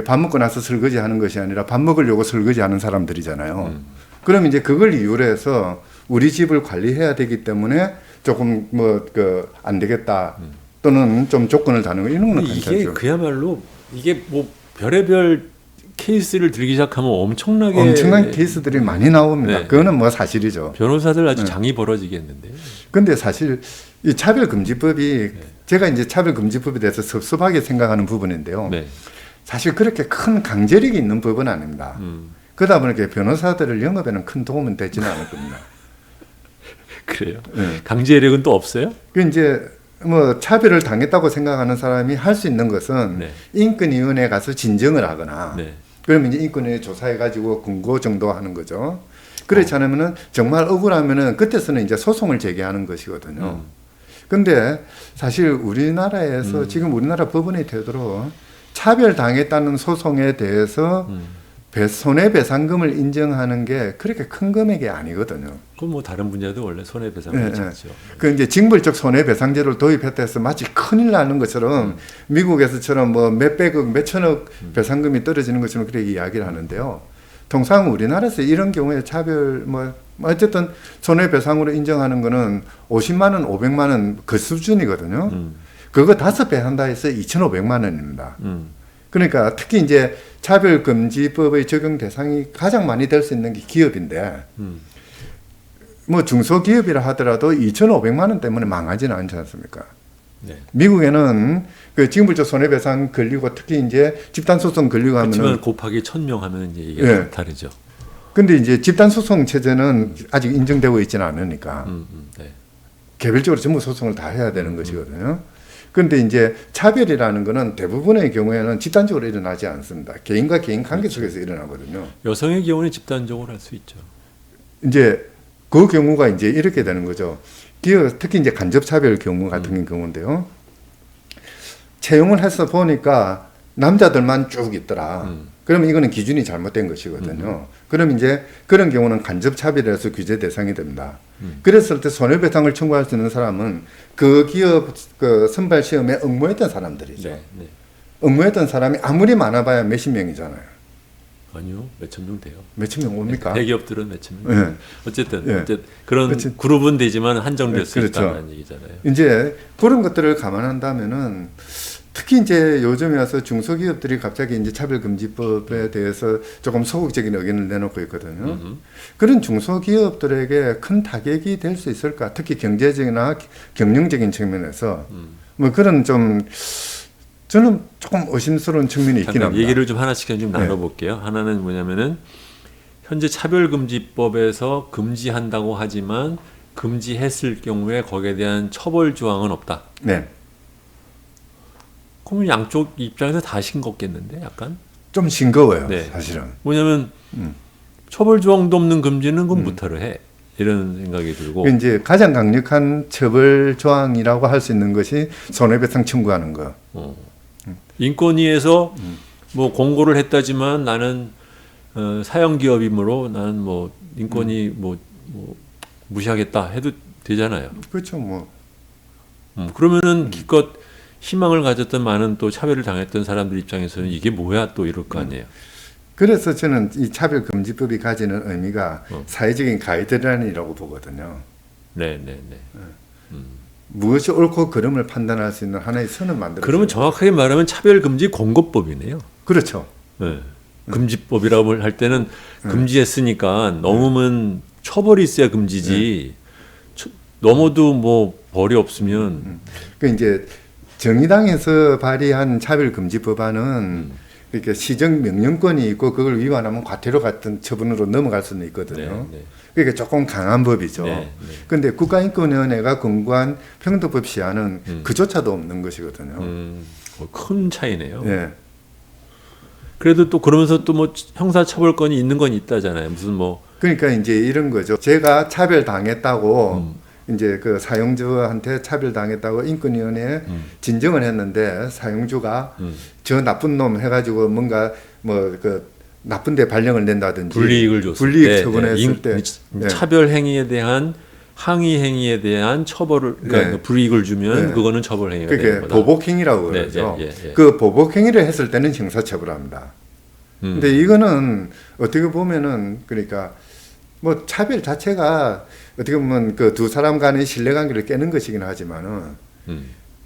밥 먹고 나서 설거지 하는 것이 아니라 밥 먹으려고 설거지 하는 사람들이잖아요. 그럼 이제 그걸 이유로 해서 우리 집을 관리해야 되기 때문에 조금 뭐 그 안 되겠다 또는 좀 조건을 다는 거 이런 거는 근데 이게 괜찮죠. 그야말로 이게 뭐 별의별 케이스를 들기 시작하면 엄청나게 엄청난 케이스들이 많이 나옵니다. 네. 그거는 뭐 사실이죠. 변호사들 아주 네. 장이 벌어지겠는데. 근데 사실 이 차별금지법이 제가 이제 차별금지법에 대해서 섭섭하게 생각하는 부분인데요. 네. 사실 그렇게 큰 강제력이 있는 법은 아닙니다. 그러다 보니까 변호사들을 영업에는 큰 도움은 되지는 않을 겁니다. 그래요. 네. 강제력은 또 없어요? 그 이제 뭐 차별을 당했다고 생각하는 사람이 할 수 있는 것은 네. 인권위원회에 가서 진정을 하거나 네. 그러면 이제 인권위원회 조사해가지고 공고 정도 하는 거죠. 그렇지 않으면은 정말 억울하면은 그때서는 이제 소송을 제기하는 것이거든요. 근데 사실 우리나라에서 지금 우리나라 법원의 태도로 차별 당했다는 소송에 대해서 손해배상금을 인정하는 게 그렇게 큰 금액이 아니거든요. 그건 뭐 다른 분야도 원래 손해배상을 네, 하죠. 그 이제 징벌적 손해배상제를 도입했다 해서 마치 큰일 나는 것처럼 미국에서처럼 뭐 몇백억, 몇천억 배상금이 떨어지는 것처럼 그렇게 이야기를 하는데요. 통상 우리나라에서 이런 경우에 차별 뭐 어쨌든 손해배상으로 인정하는 거는 50만 원, 500만 원 그 수준이거든요. 그거 5배 한다 해서 2,500만 원입니다. 그러니까 특히 이제 차별금지법의 적용 대상이 가장 많이 될 수 있는 게 기업인데 뭐 중소기업이라 하더라도 2,500만 원 때문에 망하지는 않지 않습니까? 네. 미국에는 그 징벌적 손해배상 걸리고 특히 이제 집단소송 걸리고 그렇지만 하면은 곱하기 1,000명 하면 이제 이게 네. 다르죠. 근데 이제 집단소송 체제는 아직 인정되고 있지는 않으니까 네. 개별적으로 전부 소송을 다 해야 되는 것이거든요. 그런데 이제 차별이라는 거는 대부분의 경우에는 집단적으로 일어나지 않습니다. 개인과 개인 관계 속에서 일어나거든요. 여성의 경우는 집단적으로 할 수 있죠. 이제 그 경우가 이제 이렇게 되는 거죠. 기업 특히 이제 간접차별 경우 같은 경우인데요. 채용을 해서 보니까 남자들만 쭉 있더라. 그러면 이거는 기준이 잘못된 것이거든요. 그럼 이제 그런 경우는 간접차별에서 규제 대상이 됩니다. 그랬을 때 손해배상을 청구할 수 있는 사람은 그 기업 그 선발 시험에 응모했던 사람들이죠. 네. 네. 응모했던 사람이 아무리 많아봐야 몇십 명이잖아요. 아니요. 몇천 명 돼요. 몇십 명 옵니까? 대기업들은 몇천 명. 네. 어쨌든, 네. 어쨌든 그런 그렇지. 그룹은 되지만 한정될 수 그렇죠. 있다는 얘기잖아요. 이제 그런 것들을 감안한다면은 특히 이제 요즘에 와서 중소기업들이 갑자기 이제 차별금지법에 대해서 조금 소극적인 의견을 내놓고 있거든요. 그런 중소기업들에게 큰 타격이 될 수 있을까? 특히 경제적이나 경영적인 측면에서 뭐 그런 좀 저는 조금 의심스러운 측면이 있긴 잠깐 합니다. 얘기를 좀 하나씩 좀 네. 나눠볼게요. 하나는 뭐냐면은 현재 차별금지법에서 금지한다고 하지만 금지했을 경우에 거기에 대한 처벌 조항은 없다. 네. 그러면 양쪽 입장에서 다 싱겁겠는데 약간? 좀 싱거워요, 네. 사실은. 뭐냐면 음. 처벌 조항도 없는 금지는 그건 무탈을 해. 이런 생각이 들고. 그 이제 가장 강력한 처벌 조항이라고 할 수 있는 것이 손해배상 청구하는 거. 인권위에서 뭐 공고를 했다지만 나는 사형 기업이므로 나는 뭐 인권위 뭐 무시하겠다 해도 되잖아요. 그렇죠, 뭐. 그러면은 기껏 희망을 가졌던 많은 또 차별을 당했던 사람들 입장에서는 이게 뭐야 또 이럴 거 아니에요. 그래서 저는 이 차별금지법이 가지는 의미가 사회적인 가이드라인이라고 보거든요. 네. 무엇이 옳고 그름을 판단할 수 있는 하나의 선을 만들어. 그러면 정확하게 말하면 차별금지 공고법이네요. 그렇죠. 네. 금지법이라고 할 때는 금지했으니까 넘으면 처벌이 있어야 금지지. 넘어도 뭐 벌이 없으면. 그 이제 정의당에서 발의한 차별금지법안은 그러니까 시정 명령권이 있고 그걸 위반하면 과태료 같은 처분으로 넘어갈 수는 있거든요. 네. 그러니까 조금 강한 법이죠. 네. 그런데 국가인권위원회가 권고한 평등법 시한은 그조차도 없는 것이거든요. 큰 차이네요. 네. 그래도 또 그러면서 또 뭐 형사처벌권이 있는 건 있다잖아요. 무슨 뭐. 그러니까 이제 이런 거죠. 제가 차별당했다고 이제 그 사용주한테 차별당했다고 인권위원회에 진정을 했는데 사용주가 저 나쁜 놈 해가지고 뭔가 뭐 그 나쁜데 발령을 낸다든지 불이익을 줬을 불이익 때, 처분했을 때 차별 행위에 대한 항의 행위에 대한 처벌을 그러니까 네. 불이익을 주면 네. 그거는 처벌 행위가 그게 되는 거다. 보복행위라고 네, 그러죠. 예. 그 보복행위를 했을 때는 형사처벌합니다. 근데 이거는 어떻게 보면은 그러니까 뭐 차별 자체가 어떻게 보면 그 두 사람 간의 신뢰관계를 깨는 것이긴 하지만은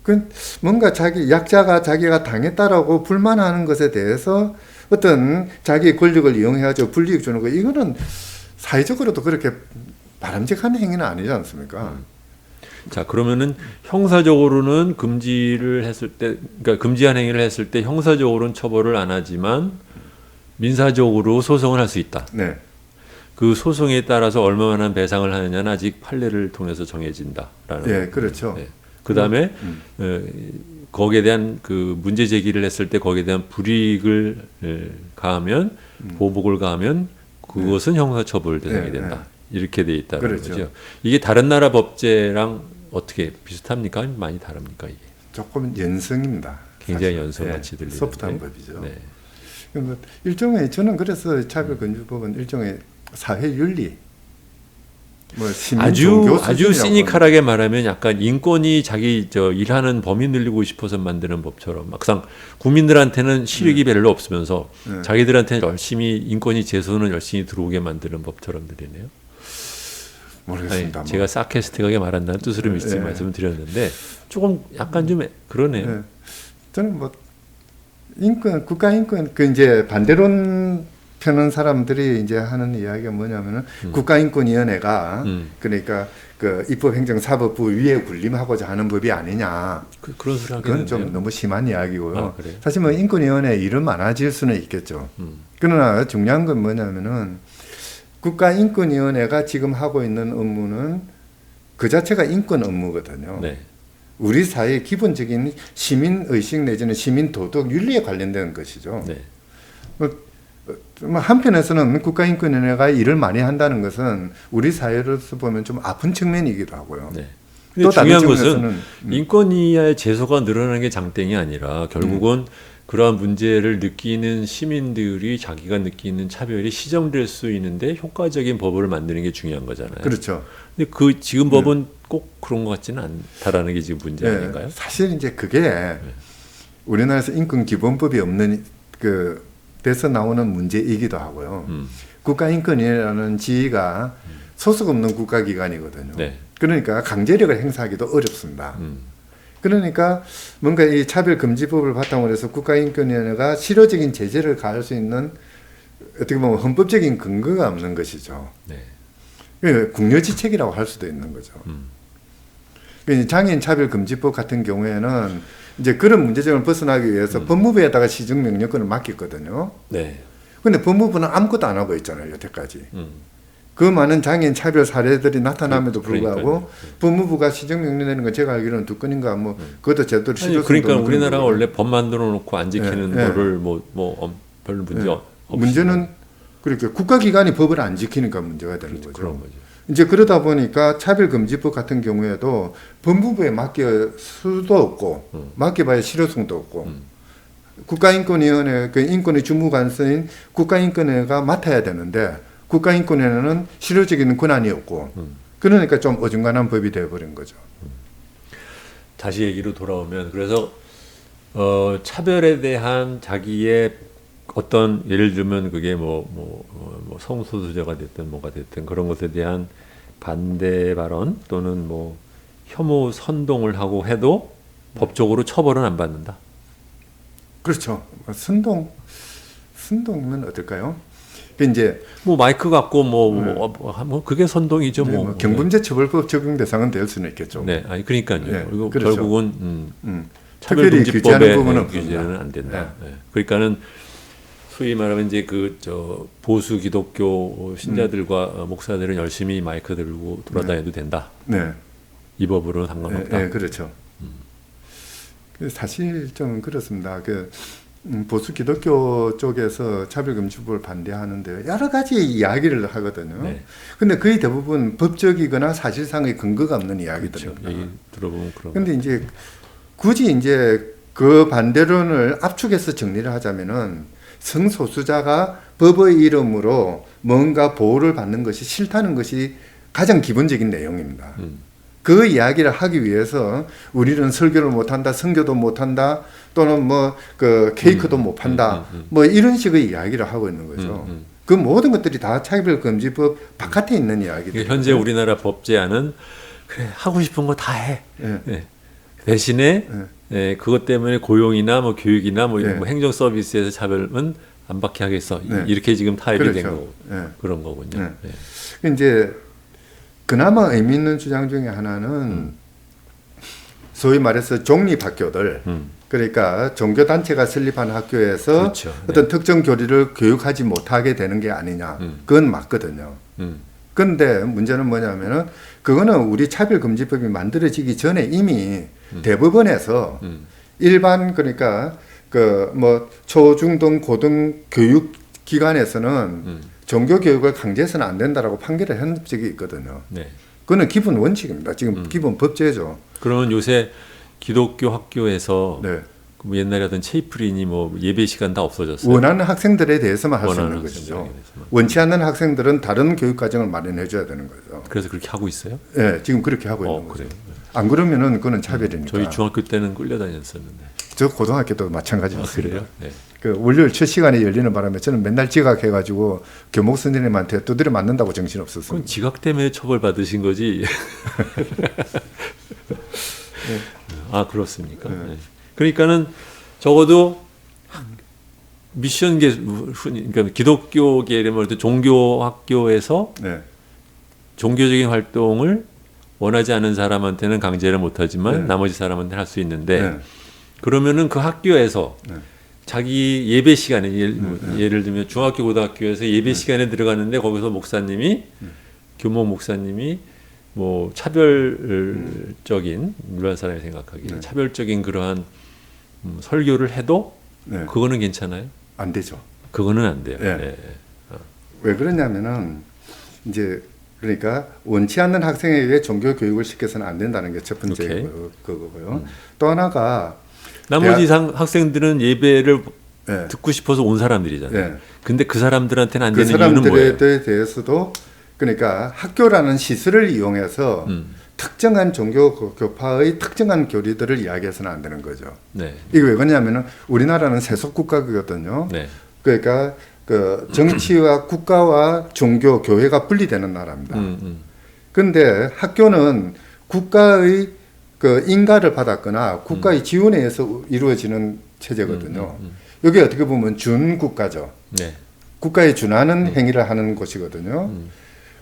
그 뭔가 자기 약자가 자기가 당했다라고 불만하는 것에 대해서 어떤 자기 권력을 이용해가지고 불이익 주는 거 이거는 사회적으로도 그렇게 바람직한 행위는 아니지 않습니까? 자 그러면은 형사적으로는 금지를 했을 때, 그러니까 금지한 행위를 했을 때 형사적으로는 처벌을 안 하지만 민사적으로 소송을 할 수 있다. 네. 그 소송에 따라서 얼마나 배상을 하느냐는 아직 판례를 통해서 정해진다라는. 예, 그렇죠. 네. 그 다음에 거기에 대한 그 문제 제기를 했을 때 거기에 대한 불이익을 가하면 보복을 가하면 그것은 형사처벌 대상이 된다. 이렇게 돼 있다는 그렇죠. 거죠. 이게 다른 나라 법제랑 어떻게 비슷합니까? 아니면 많이 다릅니까 이게? 조금 연성입니다. 굉장히 사실. 연성같이 예, 들리는데. 소프트한 법이죠. 네. 그러니까 일종의 저는 그래서 차별금지법은 일종의 사회윤리, 뭐 시민 종교 아주 수준이라고 시니컬하게 말하면 약간 인권이 자기 일하는 범위 늘리고 싶어서 만드는 법처럼 막상 국민들한테는 실익이 별로 없으면서 자기들한테는 열심히 인권이 제소는 열심히 들어오게 만드는 법처럼 들리네요. 모르겠습니다. 아니, 제가 사케스틱하게 말한다는 뜻으로 말씀을 드렸는데 조금 약간 좀 그러네요. 네. 저는 뭐 인권, 국가인권 그 이제 반대론 펴는 사람들이 이제 하는 이야기가 뭐냐면은 국가인권위원회가 그러니까 그 입법행정사법부 위에 군림하고자 하는 법이 아니냐. 그런 소리 그건 하겠는데요. 좀 너무 심한 이야기고요. 아, 그래요? 사실 뭐 인권위원회 일은 많아질 수는 있겠죠. 그러나 중요한 건 뭐냐면은 국가인권위원회가 지금 하고 있는 업무는 그 자체가 인권 업무거든요. 네. 우리 사회의 기본적인 시민의식 내지는 시민도덕 윤리에 관련된 것이죠. 네. 한편에서는 국가인권위원회가 일을 많이 한다는 것은 우리 사회로서 보면 좀 아픈 측면이기도 하고요. 네. 또 근데 중요한 것은 측면에서는, 인권위의 제소가 늘어나는 게 장땡이 아니라 결국은 그러한 문제를 느끼는 시민들이 자기가 느끼는 차별이 시정될 수 있는데 효과적인 법을 만드는 게 중요한 거잖아요. 그렇죠. 근데 그 지금 법은 꼭 그런 것 같지는 않다라는 게 지금 문제 아닌가요? 사실 이제 그게 우리나라에서 인권기본법이 없는 그 데서 나오는 문제이기도 하고요. 국가인권위라는 지위가 소속 없는 국가기관이거든요. 네. 그러니까 강제력을 행사하기도 어렵습니다. 그러니까 뭔가 이 차별금지법을 바탕으로 해서 국가인권위원회가 실효적인 제재를 가할 수 있는 어떻게 보면 헌법적인 근거가 없는 것이죠. 네. 국려지책이라고 할 수도 있는 거죠. 장애인 차별금지법 같은 경우에는 이제 그런 문제점을 벗어나기 위해서 법무부에다가 시정명령권을 맡겼거든요. 네. 근데 법무부는 아무것도 안 하고 있잖아요, 여태까지. 그 많은 장애인 차별 사례들이 나타남에도 불구하고 그러니까요. 법무부가 시정명령 내는 건 제가 알기로는 2건인가 뭐 그것도 제대로 아니, 시도성도 그러니까 없는 우리나라가 그런 원래 법 만들어 놓고 안 지키는 예, 예. 거를 별 문제 없이 문제는 그러니까 국가기관이 법을 안 지키니까 문제가 되는 그렇죠. 거죠. 그런 거죠. 이제 그러다 보니까 차별금지법 같은 경우에도 법무부에 맡길 수도 없고 맡겨봐야 실효성도 없고 국가인권위원회 그 인권의 주무관서인 국가인권위가 맡아야 되는데 국가인권위원회는 실효적인 권한이 없고 그러니까 좀 어중간한 법이 되어버린 거죠. 다시 얘기로 돌아오면 그래서 차별에 대한 자기의 어떤 예를 들면 그게 뭐 성소수자가 됐든 뭐가 됐든 그런 것에 대한 반대 발언 또는 뭐 혐오 선동을 하고 해도 법적으로 처벌은 안 받는다. 그렇죠. 선동이면 어떨까요? 그 이제 뭐 마이크 갖고 뭐 그게 선동이죠. 네, 뭐 경범죄처벌법 적용 대상은 될 수는 있겠죠. 네, 아니 그러니까요. 네, 그리고 그렇죠. 결국은 특별히 규제하는 차별금지법의 부분은 규제는 안 된다. 네. 그러니까는 소위 말하면 이제 그 보수 기독교 신자들과 목사들은 열심히 마이크 들고 돌아다녀도 된다. 네, 이 법으로는 상관없다. 네, 그렇죠. 사실 좀 그렇습니다. 보수 기독교 쪽에서 차별금지법을 반대하는데 여러 가지 이야기를 하거든요. 네. 근데 거의 대부분 법적이거나 사실상의 근거가 없는 이야기들입니다. 그렇죠. 얘기 들어보면 그런. 근데 이제 굳이 이제 그 반대론을 압축해서 정리를 하자면은 성소수자가 법의 이름으로 뭔가 보호를 받는 것이 싫다는 것이 가장 기본적인 내용입니다. 그 이야기를 하기 위해서 우리는 설교를 못한다, 선교도 못한다, 또는 뭐 그 케이크도 못 판다, 뭐 이런 식의 이야기를 하고 있는 거죠. 그 모든 것들이 다 차별금지법 바깥에 있는 이야기들. 현재 우리나라 법제안은 그래 하고 싶은 거 다 해. 예. 네. 대신에 그것 때문에 고용이나 뭐 교육이나 뭐 행정 서비스에서 차별은 안 받게 하겠어. 네. 이렇게 지금 타협이 된 그렇죠. 거고 네. 그런 거군요. 네. 네. 이제 그나마 의미 있는 주장 중에 하나는 소위 말해서 종립학교들, 그러니까 종교단체가 설립한 학교에서 그렇죠. 어떤 특정 교리를 교육하지 못하게 되는 게 아니냐. 그건 맞거든요. 그런데 문제는 뭐냐면은 그거는 우리 차별금지법이 만들어지기 전에 이미 대법원에서 일반 그러니까 그 뭐 초중등 고등 교육 기관에서는 종교 교육을 강제해서는 안 된다라고 판결을 한 적이 있거든요. 네. 그거는 기본 원칙입니다. 지금 기본 법제죠. 그러면 요새 기독교 학교에서 네. 뭐 옛날에 하던 체이프린이 뭐 예배 시간 다 없어졌어요. 원하는 학생들에 대해서만 할 수 있는 원하는 것이죠. 학생들에 대해서만. 원치 않는 학생들은 다른 교육 과정을 마련해 줘야 되는 거죠. 그래서 그렇게 하고 있어요? 예, 지금 그렇게 하고 있는 거죠. 그래요. 안 그러면은 그거는 차별이니까. 저희 중학교 때는 끌려다녔었는데. 저 고등학교도 마찬가지였습니다. 그래요? 네. 그 월요일 첫 시간에 열리는 바람에 저는 맨날 지각해가지고 교목 선생님한테 두드려 맞는다고 정신 그건 없었습니다. 지각 때문에 처벌 받으신 거지. 아 그렇습니까? 네. 네. 그러니까는 적어도 미션계 그러니까 기독교계 이런 종교 학교에서 네. 종교적인 활동을 원하지 않은 사람한테는 강제를 못하지만 네. 나머지 사람한테는 할 수 있는데 네. 그러면은 그 학교에서 네. 자기 예배 시간에 예를 들면 중학교 고등학교에서 예배 시간에 들어가는데 거기서 목사님이 교목 목사님이 뭐 차별적인 일반 사람이 생각하기에 차별적인 그러한 설교를 해도 네. 그거는 괜찮아요? 안 되죠. 그거는 안 돼요. 네. 네. 왜 그러냐면은 이제 그러니까 원치 않는 학생에게 종교 교육을 시켜서는 안 된다는 게 첫 번째 오케이. 그거고요. 또 하나가 나머지 학생들은 예배를 네. 듣고 싶어서 온 사람들이잖아요. 네. 근데 그 사람들한테는 안 그 되는 이유는 뭐예요? 사람들에 대해서도 그러니까 학교라는 시설을 이용해서 특정한 종교 교파의 특정한 교리들을 이야기해서는 안 되는 거죠. 네. 이게 왜 그러냐면은 우리나라는 세속 국가거든요. 네. 그러니까 그 정치와 국가와 종교 교회가 분리되는 나라입니다. 그런데 학교는 국가의 그 인가를 받았거나 국가의 지원에 의해서 이루어지는 체제거든요. 여기 어떻게 보면 준국가죠. 네. 국가에 준하는 행위를 하는 곳이거든요.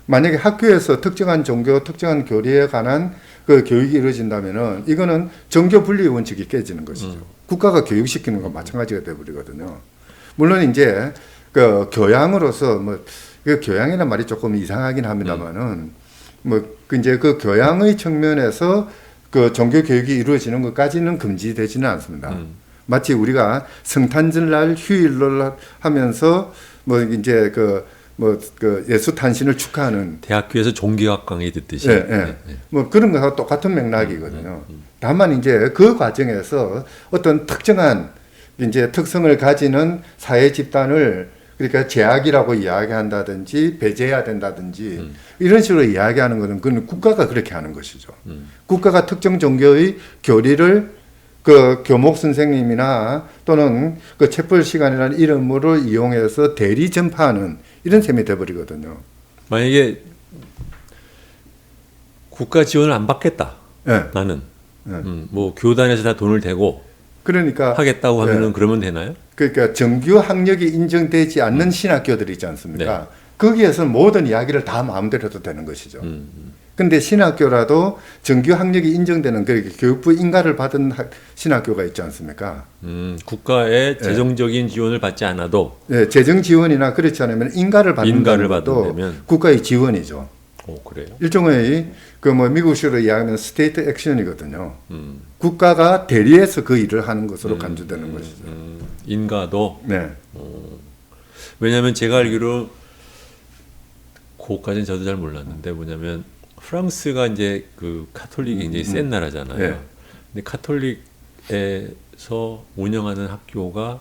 만약에 학교에서 특정한 종교, 특정한 교리에 관한 그 교육이 이루어진다면은 이거는 정교 분리 원칙이 깨지는 것이죠. 국가가 교육시키는 건 마찬가지가 되어버리거든요. 물론 이제 그 교양으로서 뭐 그 교양이라는 말이 조금 이상하긴 합니다만은 이제 그 교양의 측면에서 그 종교 교육이 이루어지는 것까지는 금지되지는 않습니다. 마치 우리가 성탄절날 휴일로 하면서 이제 그 예수 탄신을 축하하는 대학교에서 종교학 강의 듣듯이. 예, 예. 뭐 그런 거하고 똑같은 맥락이거든요. 다만 이제 그 과정에서 어떤 특정한 이제 특성을 가지는 사회 집단을 그러니까 제약이라고 이야기한다든지 배제해야 된다든지 이런 식으로 이야기하는 것은 그건 국가가 그렇게 하는 것이죠. 국가가 특정 종교의 교리를 그 교목 선생님이나 또는 그 촛불 시간이라는 이름으로 이용해서 대리 전파하는 이런 셈이 돼버리거든요. 만약에 국가 지원을 안 받겠다. 예. 나는 뭐 교단에서 다 돈을 대고 그러니까 하겠다고 하면은 예. 그러면 되나요? 그러니까 정규 학력이 인정되지 않는 신학교들이 있지 않습니까? 거기에서 모든 이야기를 다 마음대로 해도 되는 것이죠. 근데 신학교라도 정규 학력이 인정되는 그 교육부 인가를 받은 신학교가 있지 않습니까? 국가의 재정적인 지원을 받지 않아도 예, 재정 지원이나 그렇지 않으면 인가를 받는다는 것도 받으면 국가의 지원이죠. 그래요? 일종의 그 뭐 미국식으로 이야기하면 스테이트 액션이거든요. 국가가 대리해서 그 일을 하는 것으로 간주되는 것이죠. 인가도. 네. 왜냐하면 제가 알기로 그것까지는 저도 잘 몰랐는데 뭐냐면 프랑스가 이제 그 카톨릭이 굉장히 센 나라잖아요. 네. 근데 카톨릭에서 운영하는 학교가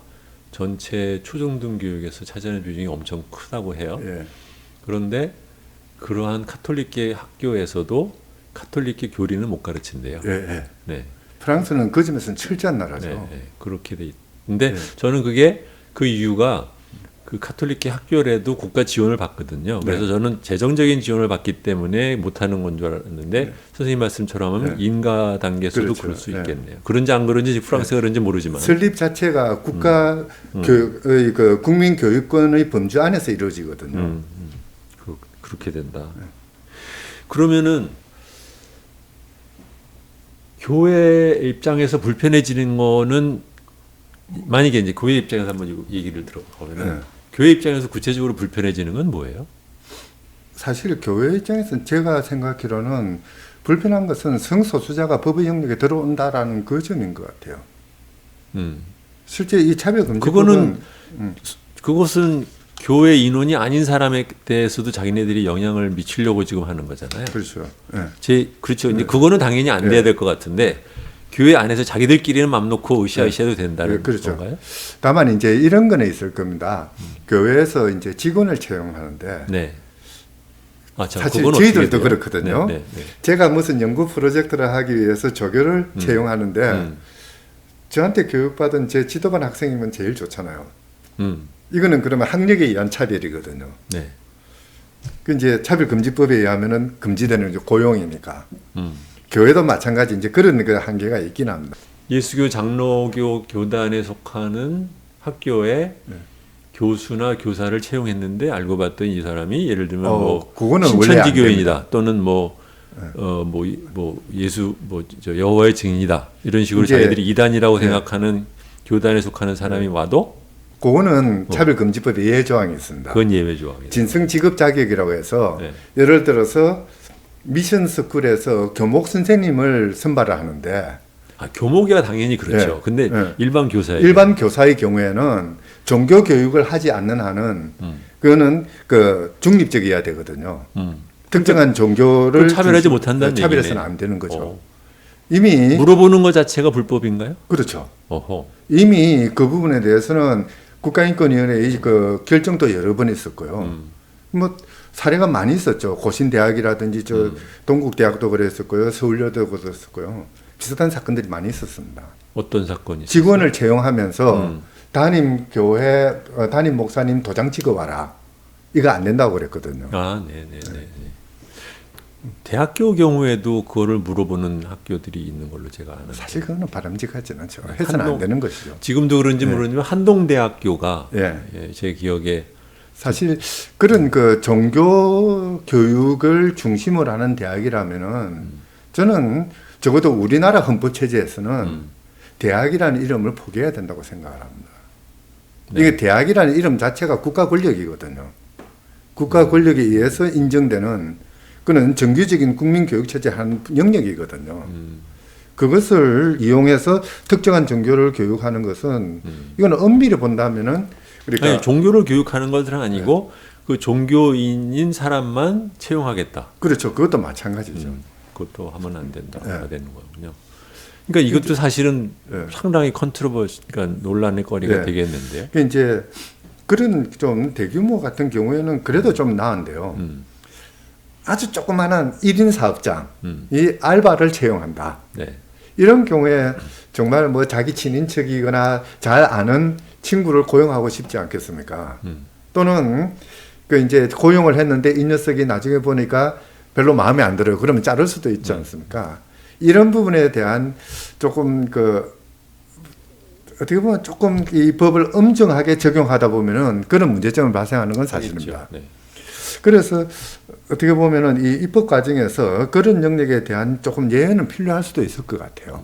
전체 초중등 교육에서 차지하는 비중이 엄청 크다고 해요. 예. 그런데 그러한 카톨릭계 학교에서도 카톨릭계 교리는 못 가르친대요. 예, 예. 네. 프랑스는 그 점에서는 철저한 나라죠. 네, 네. 그렇게 돼 있는데 저는 그게 그 이유가 그 카톨릭계 학교라도 국가 지원을 받거든요. 그래서 저는 재정적인 지원을 받기 때문에 못하는 건 줄 알았는데 선생님 말씀처럼 하면 인가 단계에서도 그렇죠. 그럴 수 있겠네요. 그런지 안 그런지 프랑스가 그런지 모르지만 설립 자체가 국가 교육의 그 국민 교육권의 범주 안에서 이루어지거든요. 그렇게 된다. 그러면은 교회 입장에서 불편해지는 거는 만약에 이제 교회 입장에서 한번 얘기를 들어보면은 교회 입장에서 구체적으로 불편해지는 건 뭐예요? 사실 교회 입장에서는 제가 생각하기로는 불편한 것은 성소수자가 법의 영역에 들어온다라는 그 점인 것 같아요. 실제 이 차별금지법은 그것은 교회 인원이 아닌 사람에 대해서도 자기네들이 영향을 미치려고 지금 하는 거잖아요. 그렇죠. 그렇죠. 이제 그거는 당연히 안 돼야 될 것 같은데 교회 안에서 자기들끼리는 맘 놓고 으쌰으쌰해도 된다는 그렇죠. 건가요? 다만 이제 이런 거는 있을 겁니다. 교회에서 이제 직원을 채용하는데 네. 사실 저희들도 그렇거든요. 네. 제가 무슨 연구 프로젝트를 하기 위해서 조교를 채용하는데 저한테 교육받은 제 지도반 학생이면 제일 좋잖아요. 이거는 그러면 학력에 의한 차별이거든요. 네. 그 이제 차별금지법에 의하면은 금지되는 고용이니까. 교회도 마찬가지 이제 그런 그 한계가 있긴 합니다. 예수교 장로교 교단에 속하는 학교에 교수나 교사를 채용했는데 알고 봤더니 이 사람이 예를 들면 뭐 그거는 신천지 교인이다 또는 예수 저 여호와의 증인이다 이런 식으로 자기들이 이단이라고 생각하는 교단에 속하는 사람이 와도 그거는 차별금지법에 예외 조항이 있습니다. 그건 예외 조항이에요. 진성지급 자격이라고 해서 예를 들어서 미션 스쿨에서 교목 선생님을 선발을 하는데 교목이야 당연히 그렇죠. 근데 일반 교사예요. 일반 교사의 경우에는 종교 교육을 하지 않는 한은 그거는 그 중립적이어야 되거든요. 특정한 종교를 차별하지 못한다는 차별해서는 안 되는 거죠. 이미 물어보는 것 자체가 불법인가요? 그렇죠. 어허. 이미 그 부분에 대해서는 국가인권위원회의 그 결정도 여러 번 있었고요. 뭐 사례가 많이 있었죠. 고신대학이라든지 저 동국대학도 그랬었고요. 서울여대도 그랬었고요. 비슷한 사건들이 많이 있었습니다. 어떤 사건이 있었어요? 직원을 채용하면서 담임 교회 담임 목사님 도장 찍어와라. 이거 안 된다고 그랬거든요. 네네네. 대학교 경우에도 그거를 물어보는 학교들이 있는 걸로 제가 아는데 사실 그거는 바람직하지는 않죠. 해서는 안 되는 것이죠. 지금도 그런지 모르지만 한동대학교가 제 기억에 사실 그런 그 종교 교육을 중심으로 하는 대학이라면은 저는 적어도 우리나라 헌법 체제에서는 대학이라는 이름을 포기해야 된다고 생각을 합니다. 이게 대학이라는 이름 자체가 국가 권력이거든요. 국가 권력에 의해서 인정되는 그는 정규적인 국민 교육 체제 한 영역이거든요. 그것을 이용해서 특정한 종교를 교육하는 것은 이건 엄밀히 본다면은 그러니까 아니, 종교를 교육하는 것은 아니고 그 종교인인 사람만 채용하겠다. 그렇죠. 그것도 마찬가지죠. 그것도 하면 안 된다가 되는 거군요. 그러니까 이것도 사실은 상당히 컨트로버시가 논란의 거리가 되겠는데요. 그러니까 이제 그런 좀 대규모 같은 경우에는 그래도 좀 나은데요. 아주 조그마한 1인 사업장이 알바를 채용한다. 네. 이런 경우에 정말 뭐 자기 친인척이거나 잘 아는 친구를 고용하고 싶지 않겠습니까? 또는 그 이제 고용을 했는데 이 녀석이 나중에 보니까 별로 마음에 안 들어요. 그러면 자를 수도 있지 않습니까? 이런 부분에 대한 조금 그 어떻게 보면 조금 이 법을 엄정하게 적용하다 보면은 그런 문제점을 발생하는 건 사실입니다. 네. 그래서 어떻게 보면은 이 입법 과정에서 그런 영역에 대한 조금 예외는 필요할 수도 있을 것 같아요.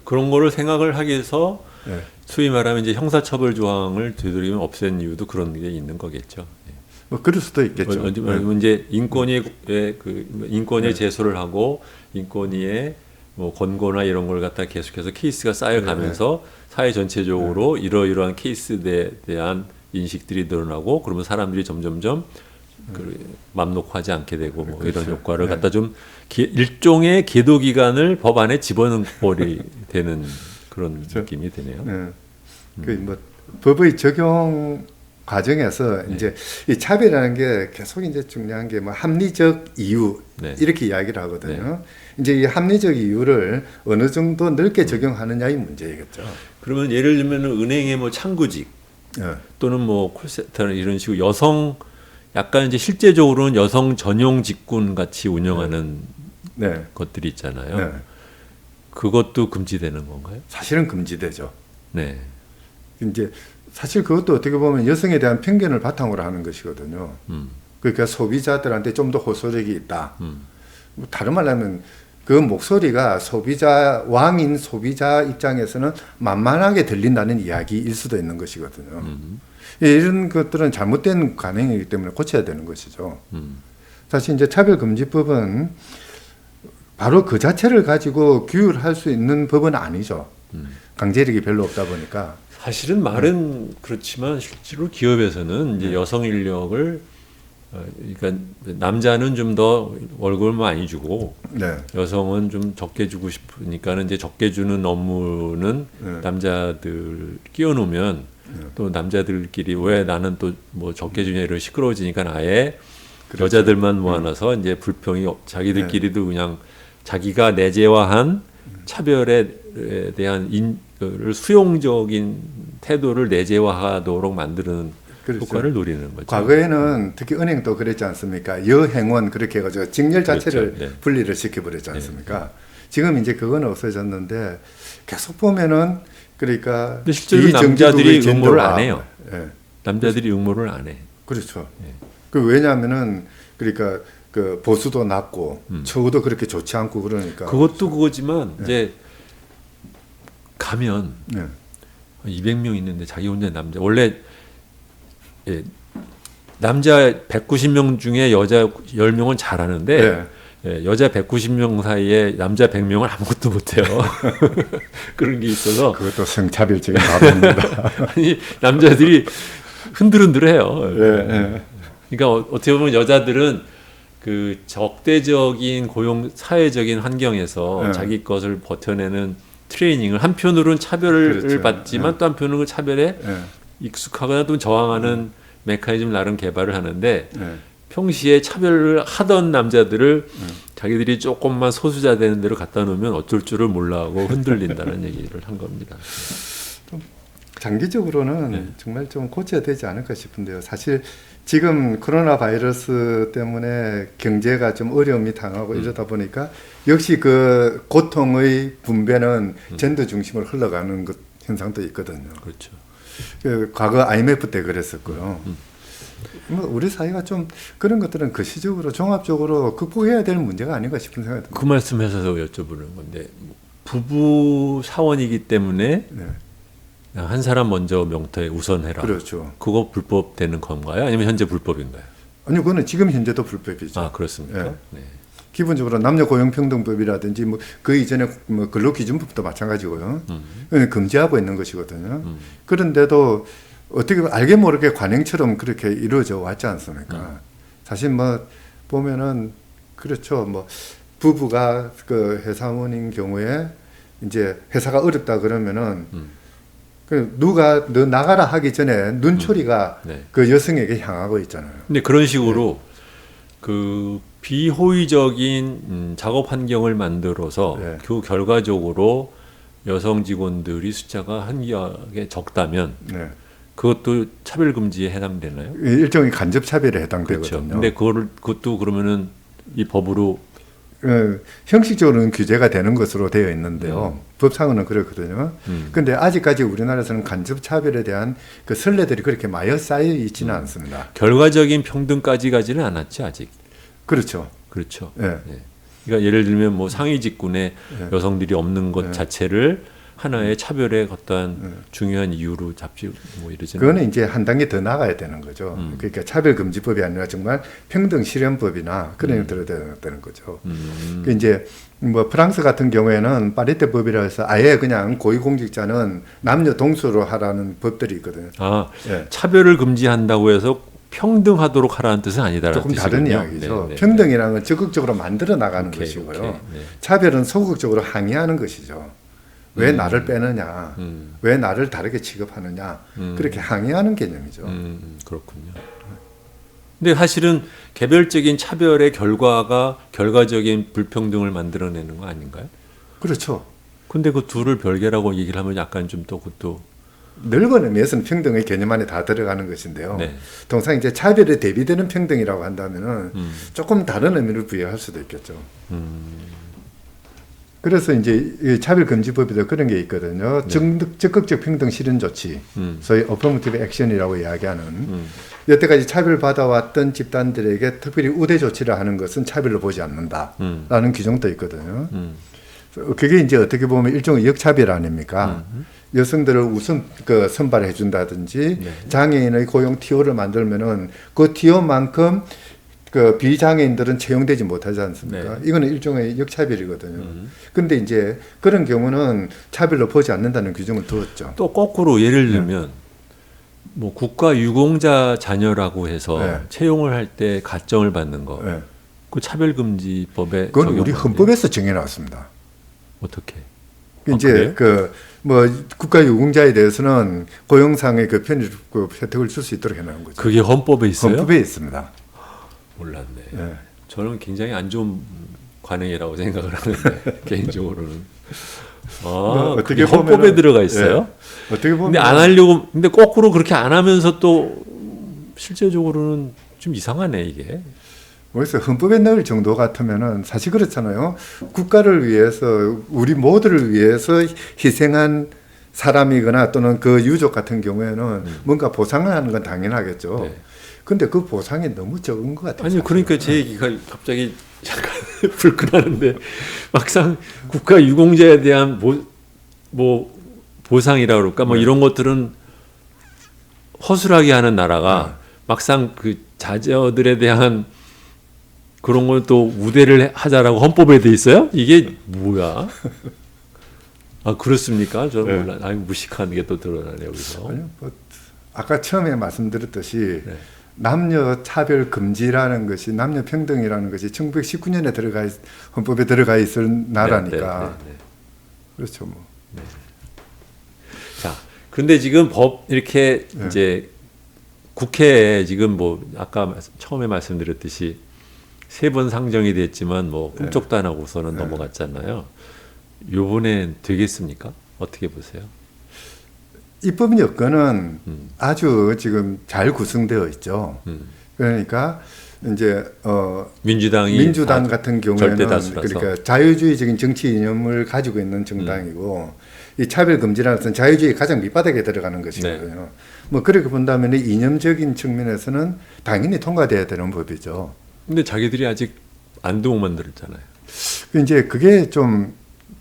그런 거를 생각을 하기 위해서 네. 소위 말하면 이제 형사처벌 조항을 되도록이면 없앤 이유도 그런 게 있는 거겠죠. 뭐 그럴 수도 있겠죠. 이제 인권위에 제소를 하고 인권위에 뭐 권고나 이런 걸 갖다 계속해서 케이스가 쌓여가면서 사회 전체적으로 이러이러한 케이스에 대한 인식들이 늘어나고 그러면 사람들이 점점점 맘 놓고 하지 않게 되고 뭐 그렇죠. 이런 효과를 갖다 좀 일종의 계도 기간을 법안에 집어넣은 꼴이 되는 그런 그렇죠. 느낌이 드네요. 네. 그 뭐 법의 적용 과정에서 이제 이 차별이라는 게 계속 이제 중요한 게 뭐 합리적 이유 이렇게 이야기를 하거든요. 이제 이 합리적 이유를 어느 정도 넓게 적용하느냐의 문제이겠죠. 그러면 예를 들면 은행의 뭐 창구직 또는 뭐 콜센터 이런 식으로 여성 약간 이제 실제적으로는 여성 전용 직군 같이 운영하는 것들이 있잖아요. 그것도 금지되는 건가요? 사실은 금지되죠. 네. 이제 사실 그것도 어떻게 보면 여성에 대한 편견을 바탕으로 하는 것이거든요. 그러니까 소비자들한테 좀 더 호소력이 있다. 뭐 다른 말로 하면 그 목소리가 왕인 소비자 입장에서는 만만하게 들린다는 이야기일 수도 있는 것이거든요. 이런 것들은 잘못된 관행이기 때문에 고쳐야 되는 것이죠. 사실 이제 차별금지법은 바로 그 자체를 가지고 규율할 수 있는 법은 아니죠. 강제력이 별로 없다 보니까. 사실은 말은 그렇지만 실제로 기업에서는 이제 여성 인력을 그러니까 남자는 좀 더 월급을 많이 주고 여성은 좀 적게 주고 싶으니까는 이제 적게 주는 업무는 남자들 끼워놓으면 또 남자들끼리 왜 나는 또 뭐 적게 주냐 이런 시끄러워지니까 아예 그렇죠. 여자들만 모아놔서 이제 불평이 자기들끼리도 그냥 자기가 내재화한 차별에 대한 수용적인 태도를 내재화하도록 만드는 그렇죠. 효과를 노리는 거죠. 과거에는 특히 은행도 그랬지 않습니까? 여행원 그렇게 해가지고 직렬 자체를 그렇죠. 분리를 시켜버렸지 않습니까? 지금 이제 그건 없어졌는데 계속 보면은 그러니까 근데 실제로 남자들이 응모를 안 해요. 남자들이 응모를 안 해. 그렇죠. 그 왜냐하면은 그러니까 그 보수도 낮고 처우도 그렇게 좋지 않고 그러니까 그것도 그거지만 이제 가면 200명 있는데 자기 혼자 남자 원래 남자 190명 중에 여자 10명은 잘하는데 여자 190명 사이에 남자 100명은 아무것도 못해요. 그런 게 있어서 그것도 성차별적인 답입니다. 아니 남자들이 흔들흔들해요. 그러니까 어떻게 보면 여자들은 그 적대적인 고용 사회적인 환경에서 자기 것을 버텨내는 트레이닝을 한편으로는 차별을 그렇죠. 받지만 또 한편으로는 차별에 익숙하거나 또 저항하는 메커니즘 나름 개발을 하는데 평시에 차별을 하던 남자들을 자기들이 조금만 소수자 되는 데로 갖다 놓으면 어쩔 줄을 몰라하고 흔들린다는 얘기를 한 겁니다. 장기적으로는 정말 좀 고쳐야 되지 않을까 싶은데요. 사실 지금 코로나 바이러스 때문에 경제가 좀 어려움이 당하고 이러다 보니까 역시 그 고통의 분배는 젠더 중심으로 흘러가는 것 현상도 있거든요. 그렇죠. 그 과거 IMF 때 그랬었고요. 뭐 우리 사회가 좀 그런 것들은 거시적으로 종합적으로 극복해야 될 문제가 아닌가 싶은 생각이 듭니다. 그 말씀하셔서 여쭤보는 건데 부부 사원이기 때문에 한 사람 먼저 명터에 우선해라. 그렇죠. 그거 불법 되는 건가요? 아니면 현재 불법인가요? 아니 그거는 지금 현재도 불법이죠. 아, 그렇습니까? 예. 네. 기본적으로 남녀 고용평등법이라든지 뭐 그 이전에 뭐 근로기준법도 마찬가지고요. 그건 금지하고 있는 것이거든요. 그런데도 어떻게 보면 알게 모르게 관행처럼 그렇게 이루어져 왔지 않습니까? 사실 뭐 보면은 그렇죠. 뭐 부부가 그 회사원인 경우에 이제 회사가 어렵다 그러면은 그 누가 너 나가라 하기 전에 눈초리가 네. 그 여성에게 향하고 있잖아요. 근데 그런 식으로 그 비호의적인 작업 환경을 만들어서 네. 그 결과적으로 여성 직원들이 숫자가 한기하게 적다면 네. 그것도 차별 금지에 해당되나요? 일종의 간접 차별에 그렇죠. 해당되거든요. 근데 그것도 그러면은 이 법으로 형식적으로는 규제가 되는 것으로 되어 있는데요. 법상으로는 그렇거든요. 근데 아직까지 우리나라에서는 간접 차별에 대한 그 선례들이 그렇게 많이 쌓여 있지는 않습니다. 결과적인 평등까지 가지는 않았지 아직. 그렇죠. 그렇죠. 예. 예. 그러니까 예를 들면 뭐 상위 직군에 여성들이 없는 것 자체를 하나의 차별의 어떠한 중요한 이유로 잡지 뭐 이러지는. 그거는 이제 한 단계 더 나가야 되는 거죠. 그러니까 차별금지법이 아니라 정말 평등실현법이나 그런 것들을 되는 거죠. 그 이제 뭐 프랑스 같은 경우에는 파리떼법이라 해서 아예 그냥 고위공직자는 남녀 동수로 하라는 법들이 있거든요. 아, 예. 차별을 금지한다고 해서 평등하도록 하라는 뜻은 아니다라는 조금 다른 뜻이군요. 이야기죠. 네, 네, 평등이라는 건 적극적으로 만들어 나가는 오케이, 것이고요. 오케이. 네. 차별은 소극적으로 항의하는 것이죠. 왜 나를 빼느냐, 왜 나를 다르게 취급하느냐, 그렇게 항의하는 개념이죠. 그렇군요. 근데 사실은 개별적인 차별의 결과가 결과적인 불평등을 만들어내는 거 아닌가요? 그렇죠. 근데 그 둘을 별개라고 얘기를 하면 약간 좀 또 그것도 넓은 의미에서는 평등의 개념 안에 다 들어가는 것인데요. 네. 통상 이제 차별에 대비되는 평등이라고 한다면은 조금 다른 의미를 부여할 수도 있겠죠. 그래서 이제 이 차별금지법에도 그런 게 있거든요. 적극적 평등 실현 조치, 소위 어퍼머티브 액션이라고 이야기하는 여태까지 차별받아왔던 집단들에게 특별히 우대 조치를 하는 것은 차별로 보지 않는다라는 규정도 있거든요. 그게 이제 어떻게 보면 일종의 역차별 아닙니까? 여성들을 우선 그 선발해 준다든지 장애인의 고용 티오를 만들면은 그 티오만큼 그 비장애인들은 채용되지 못하지 않습니까? 네. 이거는 일종의 역차별이거든요. 근데 이제 그런 경우는 차별로 보지 않는다는 규정을 두었죠. 또 거꾸로 예를 들면 뭐 국가 유공자 자녀라고 해서 네. 채용을 할 때 가점을 받는 거, 네. 그 차별금지법에 그건 우리 적용하는데 헌법에서 정해놨습니다. 어떻게? 이제 그래요? 그 뭐 국가 유공자에 대해서는 고용상의 그 편의 그 혜택을 줄 수 있도록 해놓은 거죠. 그게 헌법에 있어요? 헌법에 있습니다. 몰랐네. 예. 저는 굉장히 안 좋은 관행이라고 생각을 하는데 개인적으로는. 아, 그게 헌법에 보면은- 들어가 있어요? 예. 어떻게 보면 근데 안 하려고, 근데 거꾸로 그렇게 안 하면서 또 실제적으로는 좀 이상하네 이게. 그래서 헌법에 넣을 정도 같으면은 사실 그렇잖아요. 국가를 위해서 우리 모두를 위해서 희생한 사람이거나 또는 그 유족 같은 경우에는 뭔가 보상을 하는 건 당연하겠죠. 네. 근데 그 보상이 너무 적은 것 같아요. 아니 사실은. 그러니까 제 얘기가 갑자기 약간 불끈하는데 막상 국가 유공자에 대한 뭐 보상이라 그럴까 뭐 이런 것들은 허술하게 하는 나라가 막상 그 자녀들에 대한 그런 걸 또 우대를 하자라고 헌법에 돼 있어요? 이게 뭐야? 아 그렇습니까? 저는 네. 몰라. 아니 무식한 게 또 드러나네 여기서. 아니요, 뭐 아까 처음에 말씀드렸듯이 네. 남녀 차별 금지라는 것이 남녀 평등이라는 것이 1919년에 헌법에 들어가 있을 나라니까 네. 그렇죠 뭐. 자, 근데 지금 법 이렇게 네. 이제 국회에 지금 뭐 아까 처음에 말씀드렸듯이 3번 상정이 됐지만 뭐 꿈쩍도 안 하고서는 넘어갔잖아요. 요번엔 되겠습니까? 어떻게 보세요? 입법 여건은 아주 지금 잘 구성되어 있죠. 그러니까 이제 민주당 같은 경우에는 절대 다수라서. 그러니까 자유주의적인 정치 이념을 가지고 있는 정당이고 이 차별 금지라는 것은 자유주의 가장 밑바닥에 들어가는 것이거든요. 뭐 그렇게 본다면 이념적인 측면에서는 당연히 통과돼야 되는 법이죠. 근데 자기들이 아직 안동을 만들었잖아요. 이제 그게 좀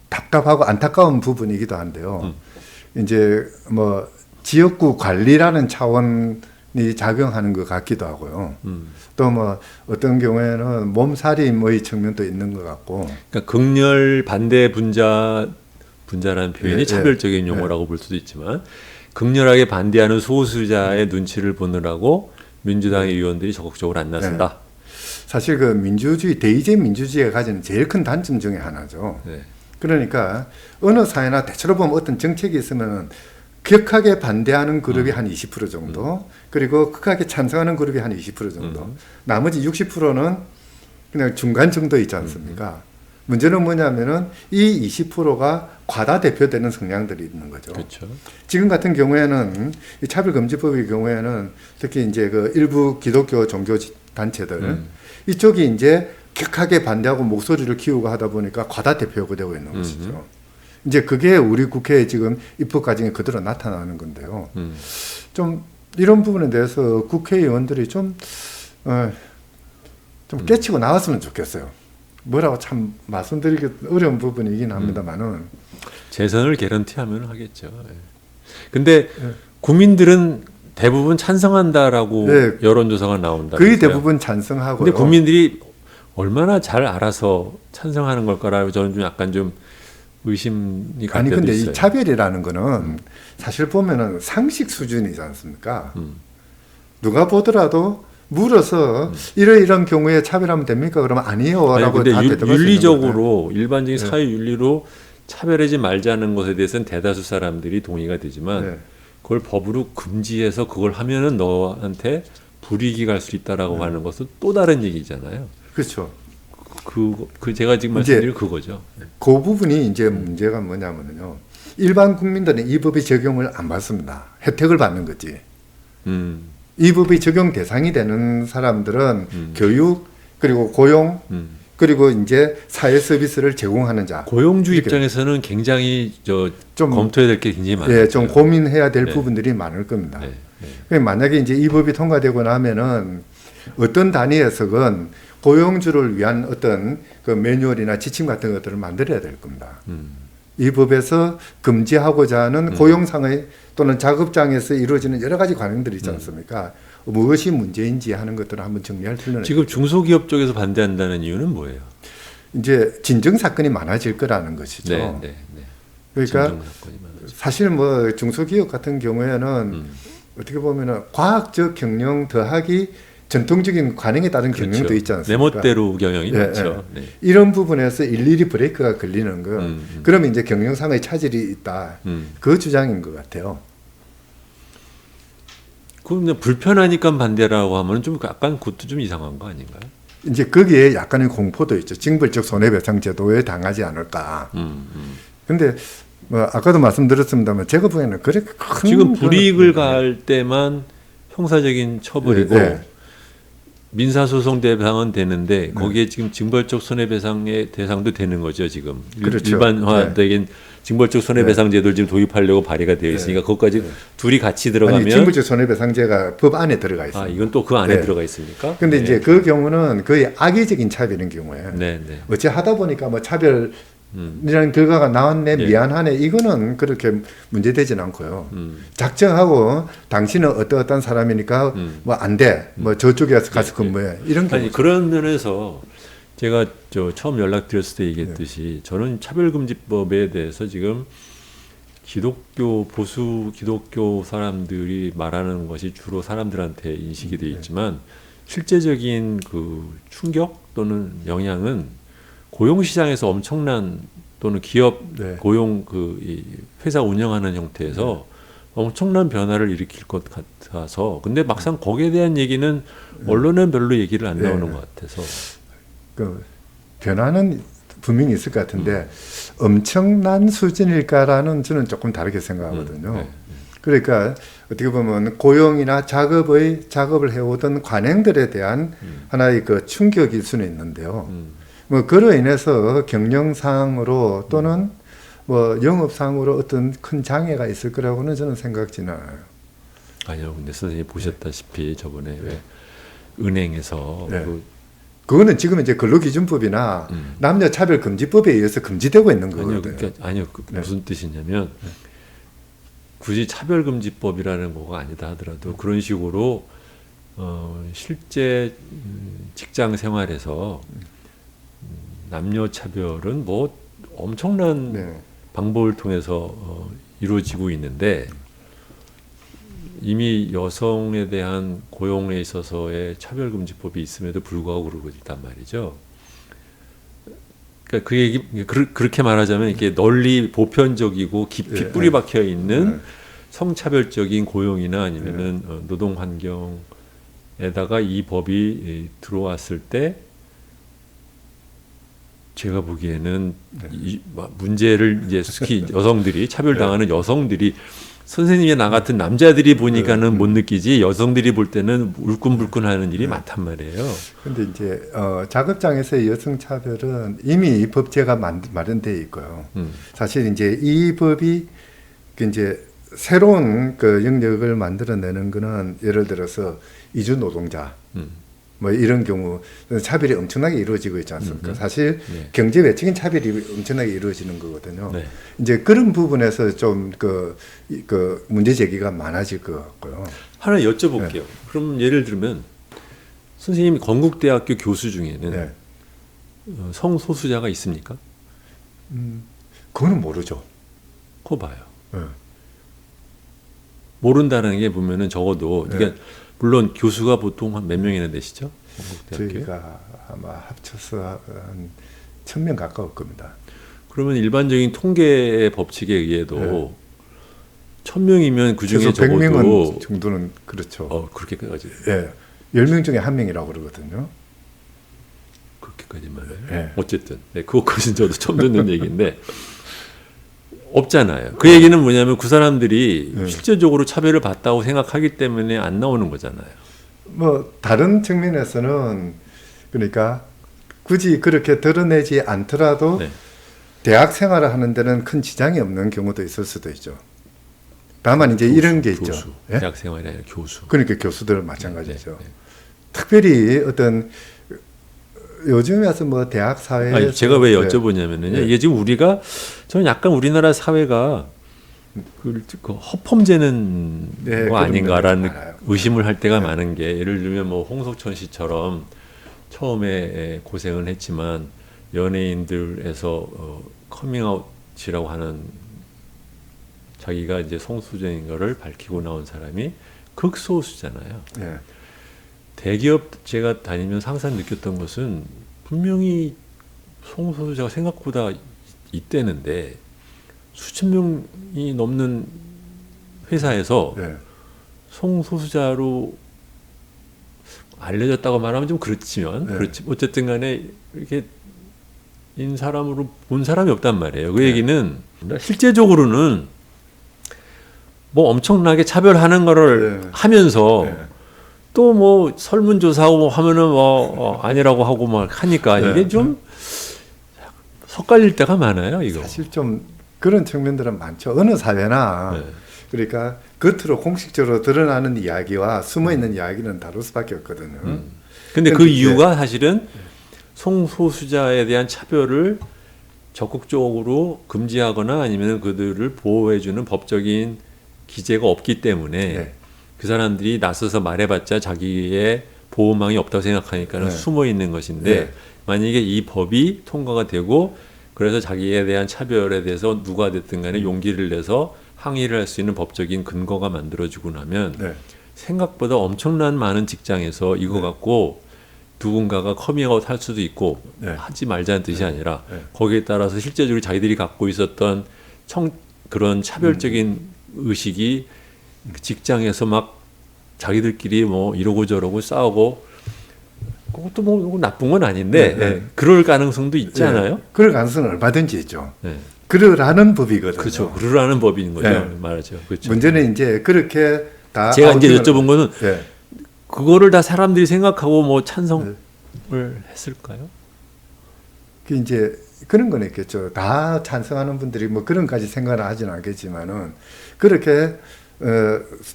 답답하고 안타까운 부분이기도 한데요. 이제 뭐 지역구 관리라는 차원이 작용하는 것 같기도 하고요. 또 뭐 어떤 경우에는 몸살림의 측면도 있는 것 같고. 그러니까 극렬 반대 분자라는 표현이 예, 차별적인 예. 용어라고 볼 수도 있지만 극렬하게 반대하는 소수자의 눈치를 보느라고 민주당의 의원들이 적극적으로 안 나선다. 사실 그 민주주의, 대의제 민주주의가 가지는 제일 큰 단점 중에 하나죠. 네. 그러니까 어느 사회나 대체로 보면 어떤 정책이 있으면 격하게 반대하는 그룹이 한 20% 정도, 그리고 극하게 찬성하는 그룹이 한 20% 정도, 나머지 60%는 그냥 중간 정도 있지 않습니까? 문제는 뭐냐면은 이 20%가 과다 대표되는 성향들이 있는 거죠. 그렇죠. 지금 같은 경우에는 이 차별금지법의 경우에는 특히 이제 그 일부 기독교 종교 단체들 이쪽이 이제 격하게 반대하고 목소리를 키우고 하다 보니까 과다 대표가 되고 있는 것이죠. 이제 그게 우리 국회에 지금 입법 과정에 그대로 나타나는 건데요. 좀 이런 부분에 대해서 국회의원들이 좀 깨치고 나왔으면 좋겠어요. 뭐라고 참 말씀드리기 어려운 부분이긴 합니다만은 재선을 개런티하면 하겠죠. 예. 근데 국민들은 대부분 찬성한다라고 네. 여론조사가 나온다. 거의 대부분 찬성하고요. 근데 국민들이 얼마나 잘 알아서 찬성하는 걸까라고 저는 좀 약간 좀 의심이 갈 아니 때도 근데 있어요. 이 차별이라는 거는 사실 보면은 상식 수준이지 않습니까? 누가 보더라도 물어서 이런 경우에 차별하면 됩니까? 그러면 아니요라고 아니, 다 근데 대답할 수 있는 윤리적으로 일반적인 네. 사회 윤리로 차별하지 말자는 것에 대해서는 대다수 사람들이 동의가 되지만 네. 그걸 법으로 금지해서 그걸 하면은 너한테 불이익이 갈 수 있다라고 하는 것은 또 다른 얘기잖아요. 그렇죠. 그 제가 지금 이제 말씀드린 그거죠. 그 부분이 이제 문제가 뭐냐면요. 일반 국민들은 이 법의 적용을 안 받습니다. 혜택을 받는 거지. 이 법의 적용 대상이 되는 사람들은 교육 그리고 고용 그리고 이제 사회 서비스를 제공하는 자. 고용주 이렇게. 입장에서는 굉장히 좀 검토해야 될 게 굉장히 많아요. 예, 좀 고민해야 될 네. 부분들이 많을 겁니다. 네, 그러니까 만약에 이제 이 법이 통과되고 나면은 어떤 단위에서건 고용주를 위한 어떤 그 매뉴얼이나 지침 같은 것들을 만들어야 될 겁니다. 이 법에서 금지하고자 하는 고용상의 또는 작업장에서 이루어지는 여러 가지 관행들이 있지 않습니까? 무엇이 문제인지 하는 것들을 한번 정리할 필요는 지금 중소기업 쪽에서 반대한다는 이유는 뭐예요? 이제 진정 사건이 많아질 거라는 것이죠. 네. 그러니까 진정사건이 많아요. 사실 뭐 중소기업 같은 경우에는 어떻게 보면은 과학적 경영 더하기 전통적인 관행에 따른 경영도 있지 않습니까? 내 멋대로 경영이 네, 많죠. 네. 이런 부분에서 일일이 브레이크가 걸리는 거. 그러면 이제 경영상의 차질이 있다. 그 주장인 것 같아요. 그럼 불편하니까 반대라고 하면 좀 약간 그것도 좀 이상한 거 아닌가요? 이제 거기에 약간의 공포도 있죠. 징벌적 손해배상 제도에 당하지 않을까. 근데 뭐 아까도 말씀드렸습니다만 제가 보기에는 그렇게 큰 지금 불이익을 거는- 가할 때만 형사적인 처벌이고 네. 민사소송 대상은 되는데 거기에 지금 징벌적 손해배상의 대상도 되는 거죠 지금. 그렇죠. 일반화된 징벌적 손해배상 제도를 지금 도입하려고 발의가 되어 있으니까 그것까지 둘이 같이 들어가면 아니 징벌적 손해배상제가 법 안에 들어가 있습니다. 이건 또 그 안에 네. 들어가 있습니까? 근데 네. 이제 그 경우는 거의 악의적인 차별인 경우에 네. 어찌 하다 보니까 뭐 차별이라는 결과가 나왔네 네. 미안하네 이거는 그렇게 문제되진 않고요. 작정하고 당신은 어떠어떤 사람이니까 뭐 안 돼. 뭐 저쪽에 가서 근무해. 이런 경우. 아니 그런 면에서 제가 처음 연락드렸을 때 얘기했듯이 저는 차별금지법에 대해서 지금 기독교 보수 기독교 사람들이 말하는 것이 주로 사람들한테 인식이 되어 있지만 실제적인 그 충격 또는 영향은 고용 시장에서 엄청난 또는 기업 네. 고용 이 회사 운영하는 형태에서 엄청난 변화를 일으킬 것 같아서 근데 막상 거기에 대한 얘기는 언론은 별로 얘기를 안 나오는 것 같아서 그 변화는 분명히 있을 것 같은데 엄청난 수준일까라는 저는 조금 다르게 생각하거든요. 그러니까 어떻게 보면 고용이나 작업을 해오던 관행들에 대한 하나의 그 충격일 수는 있는데요. 뭐 그로 인해서 경영상으로 또는 뭐 영업상으로 어떤 큰 장애가 있을 거라고는 저는 생각지는 않아요. 아니요, 근데 선생님 보셨다시피 저번에 왜 은행에서 네. 그거는 지금 이제 근로기준법이나 남녀차별금지법에 의해서 금지되고 있는 거거든요. 아니요, 무슨 뜻이냐면 굳이 차별금지법이라는 거가 아니다 하더라도 그런 식으로 실제 직장 생활에서 남녀 차별은 뭐 엄청난 네. 방법을 통해서 이루어지고 있는데 이미 여성에 대한 고용에 있어서의 차별금지법이 있음에도 불구하고 그러고 있단 말이죠. 그러니까 그 얘기 그렇게 말하자면 이렇게 널리 보편적이고 깊이 네. 뿌리 박혀 있는 네. 성차별적인 고용이나 아니면은 노동 환경에다가 이 법이 들어왔을 때 제가 보기에는 이 문제를 이제 특히 여성들이 차별당하는 여성들이 선생님이 나 같은 남자들이 보니까는 못 느끼지 여성들이 볼 때는 울끈불끈하는 일이 많단 말이에요. 근데 이제 작업장에서의 여성 차별은 이미 법제가 마련되어 있고요. 사실 이제 이 법이 이제 새로운 그 영역을 만들어내는 거는 예를 들어서 이주 노동자 뭐 이런 경우 차별이 엄청나게 이루어지고 있지 않습니까? 사실 네. 경제 외적인 차별이 엄청나게 이루어지는 거거든요. 네. 이제 그런 부분에서 좀 그 문제 제기가 많아질 것 같고요. 하나 여쭤볼게요. 그럼 예를 들면 선생님이 건국대학교 교수 중에는 네. 성소수자가 있습니까? 그거는 모르죠. 그거 봐요. 네. 모른다는 게 보면은 적어도 그러니까 물론 교수가 보통 한 몇 명이나 되시죠? 건국대학교. 저희가 아마 합쳐서 한 1,000명 가까울 겁니다. 그러면 일반적인 통계 법칙에 의해도 1,000명이면 그 중에 최소 적어도 100명은 정도는 그렇죠. 그렇게까지 예. 10명 중에 1명이라고 그러거든요. 그렇게까지만. 예. 어쨌든 그것까지는 저도 처음 듣는 얘기인데 없잖아요. 그 얘기는 뭐냐면 그 사람들이 실제적으로 차별을 받다고 생각하기 때문에 안 나오는 거잖아요. 뭐 다른 측면에서는 그러니까 굳이 그렇게 드러내지 않더라도 네. 대학 생활을 하는 데는 큰 지장이 없는 경우도 있을 수도 있죠. 다만 이제 이런 게 있죠. 교수. 예? 대학 생활이 아니라 교수. 그러니까 교수들 마찬가지죠. 네, 네. 특별히 어떤 요즘에 와서 뭐 대학 사회에서 아니, 제가 왜 여쭤보냐면요. 이게 지금 우리가 저는 약간 우리나라 사회가 그 허펌제는 네, 거 아닌가라는 많아요. 의심을 할 때가 많은 게 예를 들면 뭐 홍석천 씨처럼 처음에 고생을 했지만 연예인들에서 커밍아웃이라고 하는 자기가 이제 성소수자인 거를 밝히고 나온 사람이 극소수잖아요. 네. 대기업 제가 다니면서 항상 느꼈던 것은 분명히 성소수자가 생각보다 있대는데 수천 명이 넘는 회사에서 네. 성소수자로 알려졌다고 말하면 좀 그렇지만 그렇지 어쨌든 간에 이렇게 인 사람으로 본 사람이 없단 말이에요. 그 얘기는 실제적으로는 뭐 엄청나게 차별하는 거를 하면서 또 뭐 설문조사하고 뭐 하면은 뭐 아니라고 하고 막 하니까 이게 좀 섞갈릴 때가 많아요. 이거 사실 좀 그런 측면들은 많죠. 어느 사회나 그러니까 겉으로 공식적으로 드러나는 이야기와 숨어 있는 이야기는 다를 수밖에 없거든요. 근데 그 이유가 사실은 성소수자에 대한 차별을 적극적으로 금지하거나 아니면 그들을 보호해주는 법적인 기재가 없기 때문에 그 사람들이 나서서 말해봤자 자기의 보호망이 없다고 생각하니까는 숨어 있는 것인데 만약에 이 법이 통과가 되고 그래서 자기에 대한 차별에 대해서 누가 됐든 간에 용기를 내서 항의를 할 수 있는 법적인 근거가 만들어지고 나면 생각보다 엄청난 많은 직장에서 이거 갖고 누군가가 커밍아웃 할 수도 있고 하지 말자는 뜻이 아니라 거기에 따라서 실제적으로 자기들이 갖고 있었던 그런 차별적인 의식이 직장에서 막 자기들끼리 뭐 이러고 저러고 싸우고 그것도 뭐 나쁜 건 아닌데 그럴 가능성도 있잖아요. 그럴 가능성은 얼마든지 있죠. 그러라는 법이거든요. 그렇죠. 그러라는 법인 거죠. 말하죠. 그렇죠. 문제는 이제 그렇게 다 제가 이제 여쭤본 거는 그거를 다 사람들이 생각하고 뭐 찬성을 했을까요? 그 이제 그런 건 있겠죠. 다 찬성하는 분들이 뭐 그런까지 생각을 하지는 않겠지만은 그렇게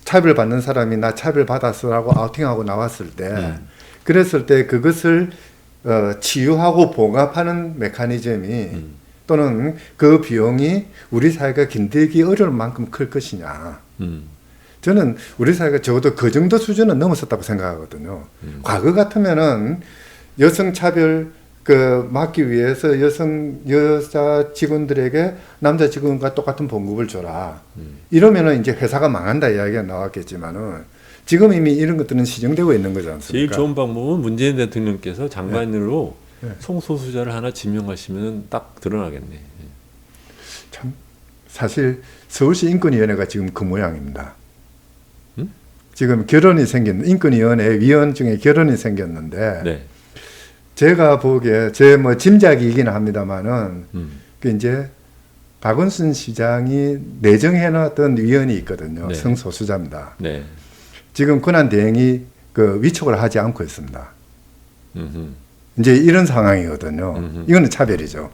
차별받는 사람이 나 차별받았어라고 아우팅하고 나왔을 때 그랬을 때 그것을 치유하고 봉합하는 메커니즘이 또는 그 비용이 우리 사회가 견디기 어려울 만큼 클 것이냐. 저는 우리 사회가 적어도 그 정도 수준은 넘었었다고 생각하거든요. 과거 같으면은 여성 차별 막기 위해서 여자 직원들에게 남자 직원과 똑같은 봉급을 줘라. 이러면은 이제 회사가 망한다 이야기가 나왔겠지만은 지금 이미 이런 것들은 시정되고 있는 거지 않습니까? 제일 좋은 방법은 문재인 대통령께서 장관으로 성소수자를 하나 지명하시면 딱 드러나겠네. 참 사실 서울시 인권위원회가 지금 그 모양입니다. 지금 결혼이 인권위원회 위원 중에 결혼이 생겼는데 네. 제가 보기에 제 뭐 짐작이긴 합니다만은 그 이제 박원순 시장이 내정해놨던 위원이 있거든요. 네. 성소수자입니다. 네. 지금 권한 대행이 위촉을 하지 않고 있습니다. 이제 이런 상황이거든요. 이거는 차별이죠.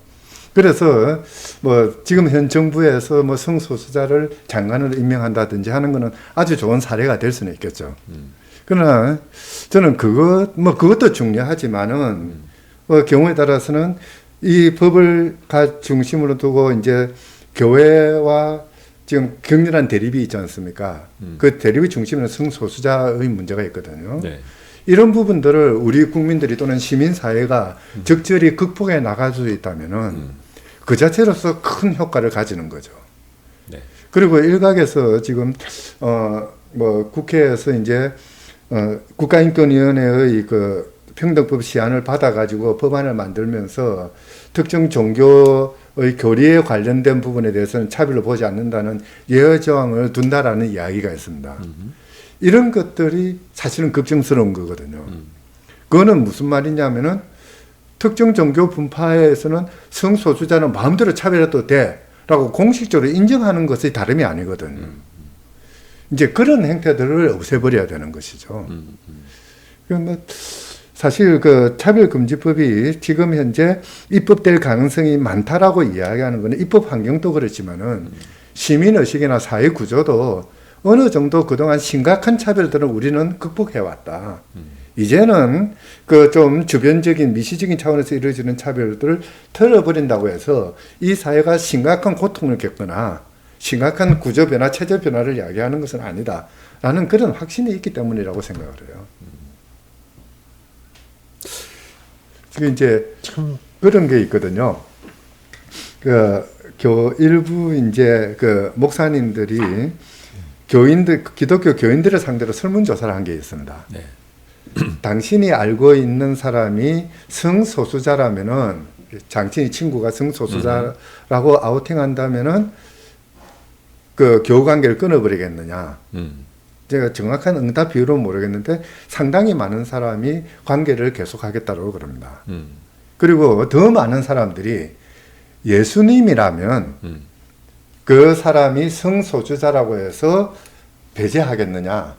그래서 뭐 지금 현 정부에서 뭐 성소수자를 장관으로 임명한다든지 하는 거는 아주 좋은 사례가 될 수는 있겠죠. 그러나 저는 그것도 중요하지만은 경우에 따라서는 이 법을 중심으로 두고 이제 교회와 지금 격렬한 대립이 있지 않습니까? 그 대립의 중심에는 성소수자의 문제가 있거든요. 네. 이런 부분들을 우리 국민들이 또는 시민사회가 적절히 극복해 나갈 수 있다면은 그 자체로서 큰 효과를 가지는 거죠. 네. 그리고 일각에서 지금, 국회에서 이제, 국가인권위원회의 평등법 시안을 받아가지고 법안을 만들면서 특정 종교의 교리에 관련된 부분에 대해서는 차별을 보지 않는다는 예외 조항을 둔다라는 이야기가 있습니다. 이런 것들이 사실은 걱정스러운 거거든요. 그거는 무슨 말이냐면은 특정 종교 분파에서는 성소수자는 마음대로 차별해도 돼라고 공식적으로 인정하는 것이 다름이 아니거든요. 이제 그런 행태들을 없애버려야 되는 것이죠. 사실 차별금지법이 지금 현재 입법될 가능성이 많다라고 이야기하는 것은 입법 환경도 그렇지만은 시민의식이나 사회 구조도 어느 정도 그동안 심각한 차별들을 우리는 극복해왔다. 이제는 좀 주변적인 미시적인 차원에서 이루어지는 차별들을 털어버린다고 해서 이 사회가 심각한 고통을 겪거나 심각한 구조 변화, 체제 변화를 이야기하는 것은 아니다라는 그런 확신이 있기 때문이라고 생각을 해요. 지금 이제 참 그런 게 있거든요. 일부 이제 목사님들이 기독교 교인들을 상대로 설문조사를 한 게 있습니다. 네. 당신이 알고 있는 사람이 성소수자라면은, 장친이 친구가 성소수자라고 아우팅한다면은, 교우 관계를 끊어버리겠느냐. 제가 정확한 응답 비율은 모르겠는데, 상당히 많은 사람이 관계를 계속하겠다고 그럽니다. 그리고 더 많은 사람들이 예수님이라면, 그 사람이 성소수자라고 해서 배제하겠느냐.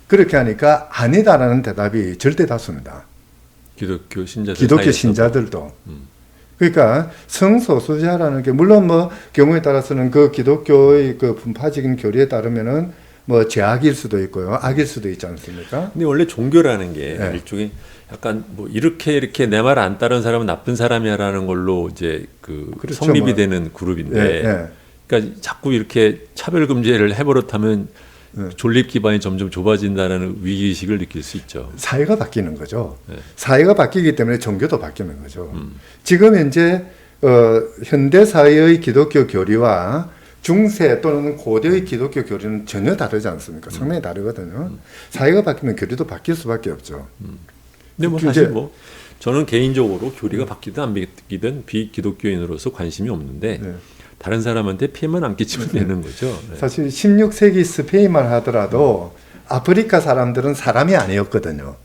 그렇게 하니까 아니다라는 대답이 절대 다수입니다. 기독교 신자들도. 그러니까 성소수자라는 게 물론 경우에 따라서는 기독교의 분파적인 교리에 따르면은 죄악일 수도 있고요, 악일 수도 있지 않습니까? 근데 원래 종교라는 게 네. 일종의 약간 이렇게 내 말 안 따르는 사람은 나쁜 사람이야라는 걸로 이제 그렇죠, 성립이 되는 그룹인데, 그러니까 자꾸 이렇게 차별 금지를 해버릇하면 존립 기반이 점점 좁아진다는 위기의식을 느낄 수 있죠. 사회가 바뀌는 거죠. 네. 사회가 바뀌기 때문에 종교도 바뀌는 거죠. 지금 현재 현대 사회의 기독교 교리와 중세 또는 고대의 기독교 교리는 전혀 다르지 않습니까? 상당히 다르거든요. 사회가 바뀌면 교리도 바뀔 수밖에 없죠. 근데 사실 저는 개인적으로 교리가 바뀌든 안 바뀌든 비기독교인으로서 관심이 없는데 다른 사람한테 피해만 안 끼치면 되는 거죠. 네. 사실 16세기 스페인만 하더라도 아프리카 사람들은 사람이 아니었거든요.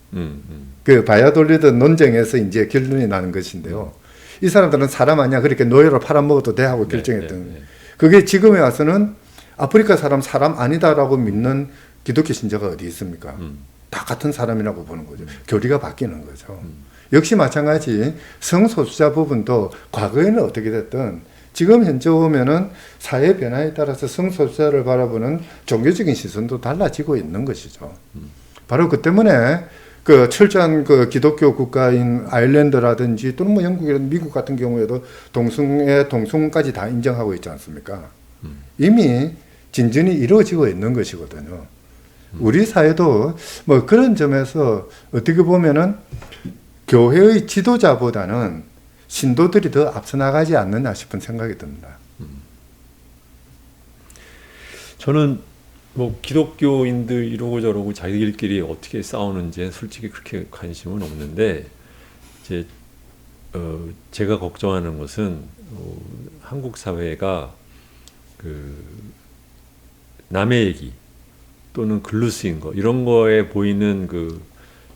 바야돌리드 논쟁에서 이제 결론이 나는 것인데요. 이 사람들은 사람 아니야. 그렇게 노예로 팔아먹어도 돼 하고 결정했던. 그게 지금에 와서는 아프리카 사람 아니다라고 믿는 기독교 신자가 어디 있습니까? 다 같은 사람이라고 보는 거죠. 교리가 바뀌는 거죠. 역시 마찬가지 성소수자 부분도 과거에는 어떻게 됐든 지금 현재 오면은 사회 변화에 따라서 성소수자를 바라보는 종교적인 시선도 달라지고 있는 것이죠. 바로 그 때문에 그 철저한 그 기독교 국가인 아일랜드라든지 또는 뭐 영국이라든지 미국 같은 경우에도 동성까지 다 인정하고 있지 않습니까? 이미 진전이 이루어지고 있는 것이거든요. 우리 사회도 뭐 그런 점에서 어떻게 보면은 교회의 지도자보다는 신도들이 더 앞서 나가지 않느냐 싶은 생각이 듭니다. 저는 뭐 기독교인들 이러고 저러고 자기들끼리 어떻게 싸우는지 솔직히 그렇게 관심은 없는데 이제 제가 걱정하는 것은 한국 사회가 그 남의 얘기 또는 글로 쓰인 거 이런 거에 보이는 그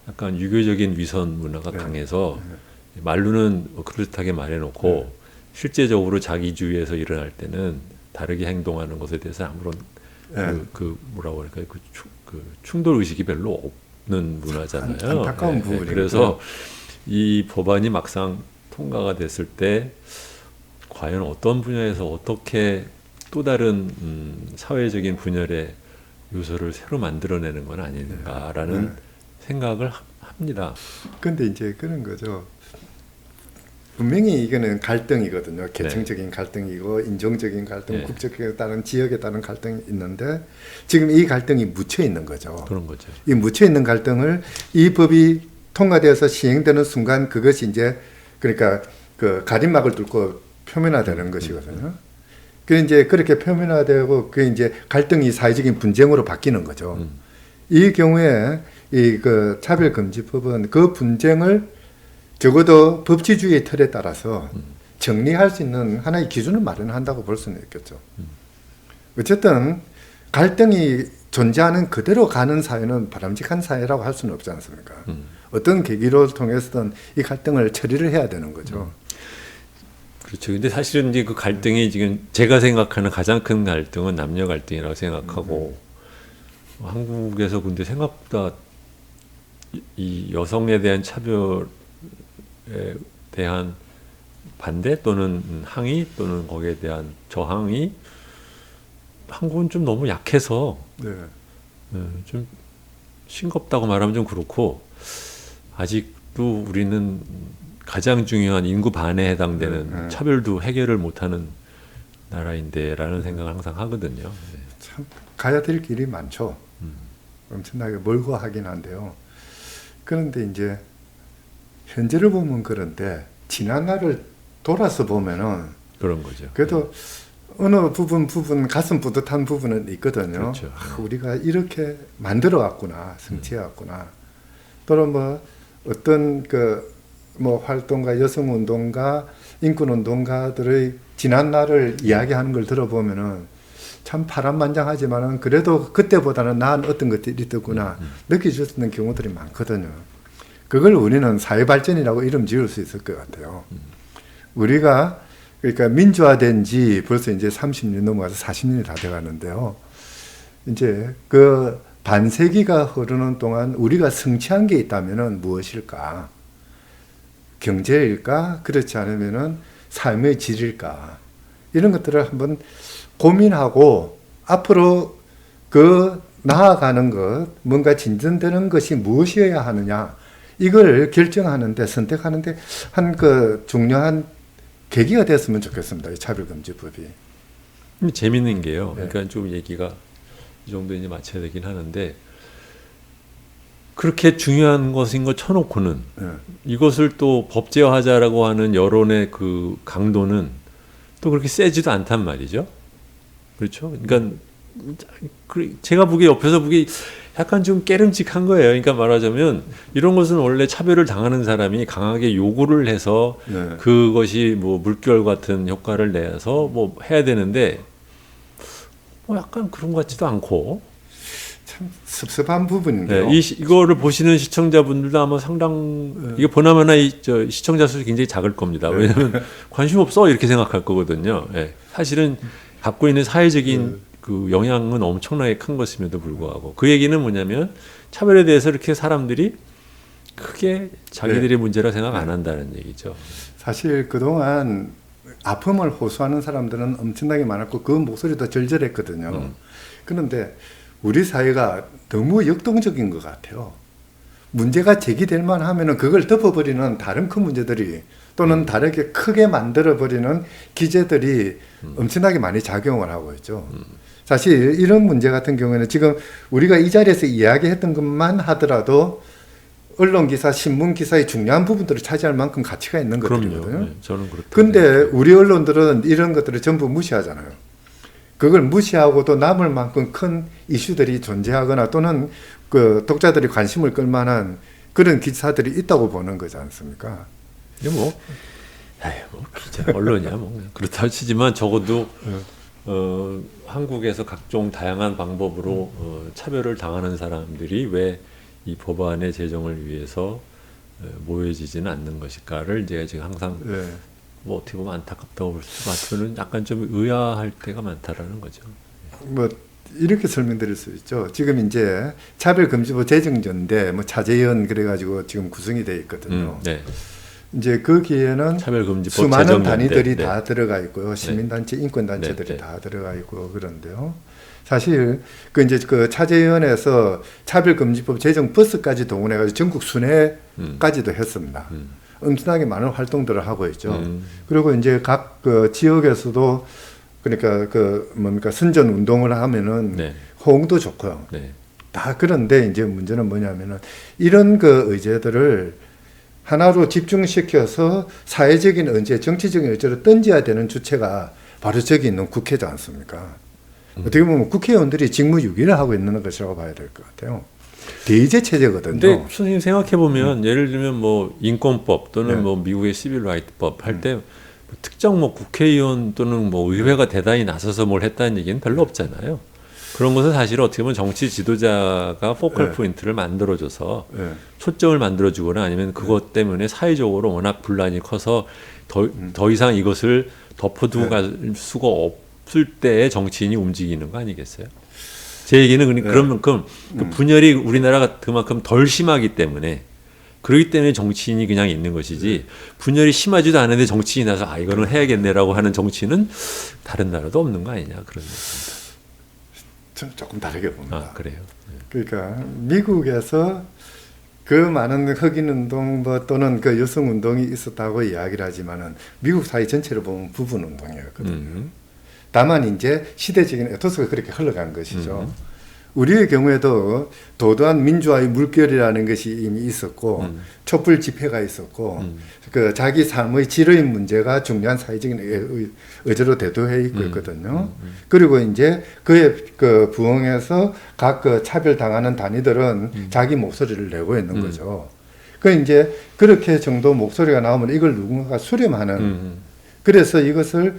약간 유교적인 위선 문화가 강해서 말로는 그럴듯하게 말해놓고 실제적으로 자기주의에서 일어날 때는 다르게 행동하는 것에 대해서 아무런 그 뭐라고 할까요? 그 충돌 의식이 별로 없는 문화잖아요. 안타까운 부분이에요. 그래서 이 법안이 막상 통과가 됐을 때 과연 어떤 분야에서 어떻게 또 다른 사회적인 분열의 요소를 새로 만들어내는 건 아닌가라는 생각을 합니다. 근데 이제 그런 거죠. 분명히 이거는 갈등이거든요. 계층적인 갈등이고 인종적인 갈등, 국적에 따른 지역에 따른 갈등이 있는데 지금 이 갈등이 묻혀 있는 거죠. 그런 거죠. 이 묻혀 있는 갈등을 이 법이 통과되어서 시행되는 순간 그것이 이제 그러니까 그 가림막을 뚫고 표면화되는 것이거든요. 그 이제 그렇게 표면화되고 그 이제 갈등이 사회적인 분쟁으로 바뀌는 거죠. 이 경우에 이 그 차별금지법은 그 분쟁을 적어도 법치주의의 틀에 따라서 정리할 수 있는 하나의 기준을 마련한다고 볼 수는 있겠죠. 어쨌든 갈등이 존재하는 그대로 가는 사회는 바람직한 사회라고 할 수는 없지 않습니까? 어떤 계기로 통해서든 이 갈등을 처리를 해야 되는 거죠. 그렇죠. 근데 사실은 이제 그 갈등이 지금 제가 생각하는 가장 큰 갈등은 남녀 갈등이라고 생각하고 한국에서 근데 생각보다 이 여성에 대한 차별에 대한 반대 또는 항의 또는 거기에 대한 저항이 한국은 좀 너무 약해서 좀 싱겁다고 말하면 좀 그렇고 아직도 우리는 가장 중요한 인구 반에 해당되는 차별도 해결을 못하는 나라인데라는 생각을 항상 하거든요. 참 가야 될 길이 많죠. 엄청나게 멀고 하긴 한데요. 그런데 이제 현재를 보면 그런데 지난 날을 돌아서 보면은 그런 거죠. 그래도 어느 부분 가슴 뿌듯한 부분은 있거든요. 그렇죠. 우리가 이렇게 만들어 왔구나, 성취해 왔구나. 또는 뭐 어떤 그 뭐 활동가, 여성 운동가, 인권 운동가들의 지난 날을 이야기하는 걸 들어보면은 참 파란만장하지만은 그래도 그때보다는 나은 어떤 것들이 있더구나 느껴질 수 있는 경우들이 많거든요. 그걸 우리는 사회발전이라고 이름 지을 수 있을 것 같아요. 우리가 그러니까 민주화된 지 벌써 이제 30년 넘어가서 40년이 다 돼가는데요. 이제 그 반세기가 흐르는 동안 우리가 성취한 게 있다면은 무엇일까? 경제일까? 그렇지 않으면은 삶의 질일까? 이런 것들을 한번 고민하고 앞으로 그 나아가는 것, 뭔가 진전되는 것이 무엇이어야 하느냐, 이걸 결정하는데, 선택하는데 한 그 중요한 계기가 됐으면 좋겠습니다. 이 차별금지법이. 재밌는 게요. 그러니까 좀 얘기가 이 정도 이제 마쳐야 되긴 하는데 그렇게 중요한 것인 거 쳐놓고는 이것을 또 법제화하자라고 하는 여론의 그 강도는 또 그렇게 세지도 않단 말이죠. 그렇죠? 그러니까 제가 보기에 옆에서 보기 약간 좀 깨름직한 거예요. 그러니까 말하자면 이런 것은 원래 차별을 당하는 사람이 강하게 요구를 해서 그것이 뭐 물결 같은 효과를 내서 뭐 해야 되는데 뭐 약간 그런 것 같지도 않고 참 섭섭한 부분인데요. 이거를 보시는 시청자분들도 아마 상당 이게 보나마나 저 시청자 수가 굉장히 작을 겁니다. 왜냐하면 관심 없어 이렇게 생각할 거거든요. 사실은 갖고 있는 사회적인 그 영향은 엄청나게 큰 것임에도 불구하고 그 얘기는 뭐냐면 차별에 대해서 이렇게 사람들이 크게 자기들의 문제라 생각 안 한다는 얘기죠. 사실 그동안 아픔을 호소하는 사람들은 엄청나게 많았고 그 목소리도 절절했거든요. 그런데 우리 사회가 너무 역동적인 것 같아요. 문제가 제기될 만하면은 그걸 덮어버리는 다른 큰 문제들이 또는 다르게 크게 만들어버리는 기제들이 엄청나게 많이 작용을 하고 있죠. 사실 이런 문제 같은 경우에는 지금 우리가 이 자리에서 이야기했던 것만 하더라도 언론 기사, 신문 기사의 중요한 부분들을 차지할 만큼 가치가 있는 것들이거든요. 그럼요. 네, 저는 그렇다. 근데 우리 언론들은 이런 것들을 전부 무시하잖아요. 그걸 무시하고도 남을 만큼 큰 이슈들이 존재하거나 또는 그 독자들이 관심을 끌 만한 그런 기사들이 있다고 보는 거지 않습니까? 근데 뭐 기자 언론이야 뭐 그렇다 치지만 적어도 한국에서 각종 다양한 방법으로 차별을 당하는 사람들이 왜 이 법안의 제정을 위해서 모여지지는 않는 것일까를 제가 지금 항상 네. 뭐 어떻게 보면 안타깝다고 볼 수도 많지만 약간 좀 의아할 때가 많다라는 거죠. 뭐 이렇게 설명드릴 수 있죠. 지금 이제 차별금지법 제정전인데 뭐 차재연 그래가지고 지금 구성이 돼 있거든요. 네. 이제 거기에는 차별금지법 수많은 제정연대. 단위들이 네. 다 들어가 있고요. 시민단체, 인권단체들이 네. 다 들어가 있고 그런데요. 사실 그 이제 그 차재연에서 차별금지법 제정 버스까지 동원해가지고 전국 순회까지도 했습니다. 엄청나게 많은 활동들을 하고 있죠. 그리고 이제 각 그 지역에서도 그러니까 그 뭡니까 선전 운동을 하면은 네. 호응도 좋고요. 네. 다 그런데 이제 문제는 뭐냐면은 이런 그 의제들을 하나로 집중시켜서 사회적인 의제, 정치적인 의제로 던져야 되는 주체가 바로 저기 있는 국회지 않습니까? 어떻게 보면 국회의원들이 직무유기를 하고 있는 것이라고 봐야 될 것 같아요. 대의제 체제거든요. 근데 선생님 생각해 보면 예를 들면 뭐 인권법 또는 네. 뭐 미국의 시빌 라이트법 할 때 특정 뭐 국회의원 또는 뭐 의회가 대단히 나서서 뭘 했다는 얘기는 별로 없잖아요. 그런 것은 사실 어떻게 보면 정치 지도자가 포컬 네. 포인트를 만들어줘서 네. 초점을 만들어주거나 아니면 그것 때문에 사회적으로 워낙 분란이 커서 더 이상 이것을 덮어두고 갈 수가 없을 때에 정치인이 움직이는 거 아니겠어요? 제 얘기는 그만큼 그 분열이 우리나라가 그만큼 덜 심하기 때문에 그렇기 때문에 정치인이 그냥 있는 것이지 분열이 심하지도 않은데 정치인이 나서 아 이거는 해야겠네라고 하는 정치인은 다른 나라도 없는 거 아니냐 그런 얘기입니다. 저는 조금 다르게 봅니다. 아 그래요. 그러니까 미국에서 그 많은 흑인운동 뭐 또는 그 여성운동이 있었다고 이야기를 하지만은 미국 사회 전체를 보면 부분운동이었거든요. 다만 이제 시대적인 에토스가 그렇게 흘러간 것이죠. 우리의 경우에도 도도한 민주화의 물결이라는 것이 이미 있었고 촛불 집회가 있었고 그 자기 삶의 질의 문제가 중요한 사회적인 의제로 대두해 있고 있거든요. 그리고 이제 그에 그 부응해서 각 그 차별당하는 단위들은 자기 목소리를 내고 있는 거죠. 그 이제 그렇게 정도 목소리가 나오면 이걸 누군가가 수렴하는 그래서 이것을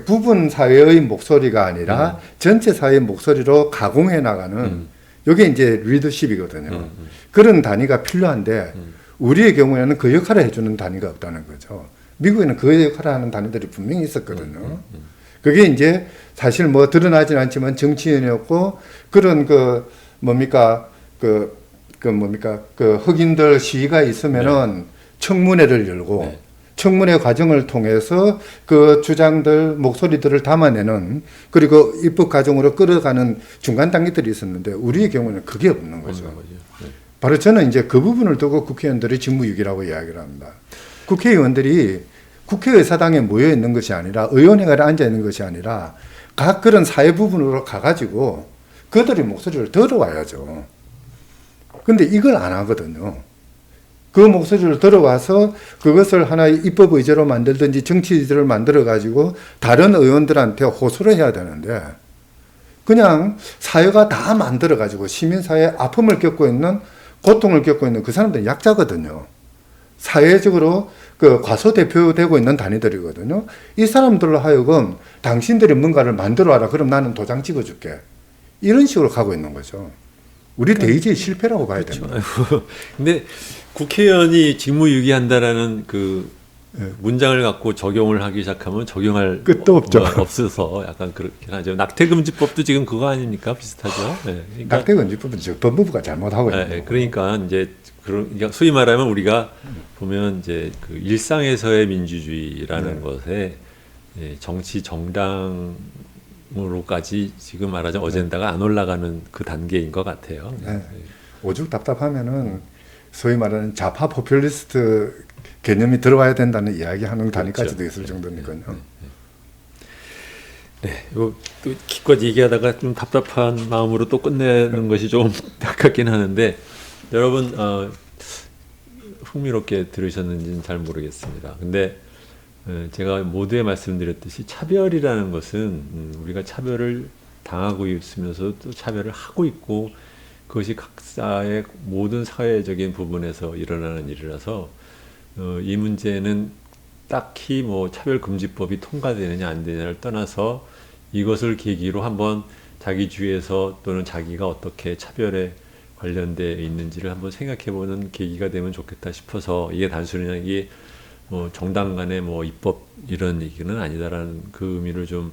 부분 사회의 목소리가 아니라 전체 사회의 목소리로 가공해 나가는 이게 이제 리더십이거든요. 그런 단위가 필요한데 우리의 경우에는 그 역할을 해주는 단위가 없다는 거죠. 미국에는 그 역할을 하는 단위들이 분명히 있었거든요. 그게 이제 사실 뭐 드러나진 않지만 정치인이었고 그런 그 뭡니까 그 흑인들 시위가 있으면은 청문회를 열고 청문회 과정을 통해서 그 주장들, 목소리들을 담아내는 그리고 입법 과정으로 끌어가는 중간 단계들이 있었는데 우리의 경우는 그게 없는 거죠. 바로 저는 이제 그 부분을 두고 국회의원들이 직무유기라고 이야기를 합니다. 국회의원들이 국회의사당에 모여 있는 것이 아니라 의원회관에 앉아 있는 것이 아니라 각 그런 사회 부분으로 가가지고 그들의 목소리를 들어와야죠. 근데 이걸 안 하거든요. 그 목소리를 들어와서 그것을 하나의 입법 의제로 만들든지 정치 의제를 만들어 가지고 다른 의원들한테 호소를 해야 되는데 그냥 사회가 다 만들어 가지고 시민사회의 아픔을 겪고 있는 고통을 겪고 있는 그 사람들은 약자거든요. 사회적으로 그 과소대표되고 있는 단위들이거든요. 이 사람들로 하여금 당신들이 뭔가를 만들어 와라. 그럼 나는 도장 찍어줄게. 이런 식으로 가고 있는 거죠. 우리 대의제의 실패라고 봐야 됩니다. 근데 국회의원이 직무유기한다라는 그 문장을 갖고 적용을 하기 시작하면 적용할 끝도 없죠. 없어서 약간 그렇긴 하죠. 낙태금지법도 지금 그거 아닙니까? 비슷하죠. 네. 그러니까, 낙태금지법은 지금 법무부가 잘못하고 있는 거예요. 그러니까 이제 그러니까 소위 말하면 우리가 보면 이제 그 일상에서의 민주주의라는 것에 정치 정당으로까지 지금 말하자면 어젠다가 안 올라가는 그 단계인 것 같아요. 오죽 답답하면은 소위 말하는 좌파 포퓰리스트 개념이 들어와야 된다는 이야기하는 단위까지도 그렇죠. 있을 정도니까요. 네, 이거 또 기껏 얘기하다가 좀 답답한 마음으로 또 끝내는 것이 좀 아깝긴 하는데 여러분 흥미롭게 들으셨는지는 잘 모르겠습니다. 근데 제가 모두에 말씀드렸듯이 차별이라는 것은 우리가 차별을 당하고 있으면서 또 차별을 하고 있고 그것이 각자의 모든 사회적인 부분에서 일어나는 일이라서 이 문제는 딱히 뭐 차별금지법이 통과되느냐 안 되느냐를 떠나서 이것을 계기로 한번 자기 주위에서 또는 자기가 어떻게 차별에 관련되어 있는지를 한번 생각해보는 계기가 되면 좋겠다 싶어서 이게 단순히 그냥 이게 뭐 정당 간의 뭐 입법 이런 얘기는 아니다라는 그 의미를 좀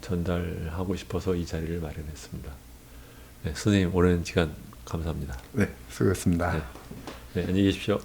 전달하고 싶어서 이 자리를 마련했습니다. 네, 선생님 오랜 시간 감사합니다. 네, 수고했습니다. 네, 안녕히 계십시오.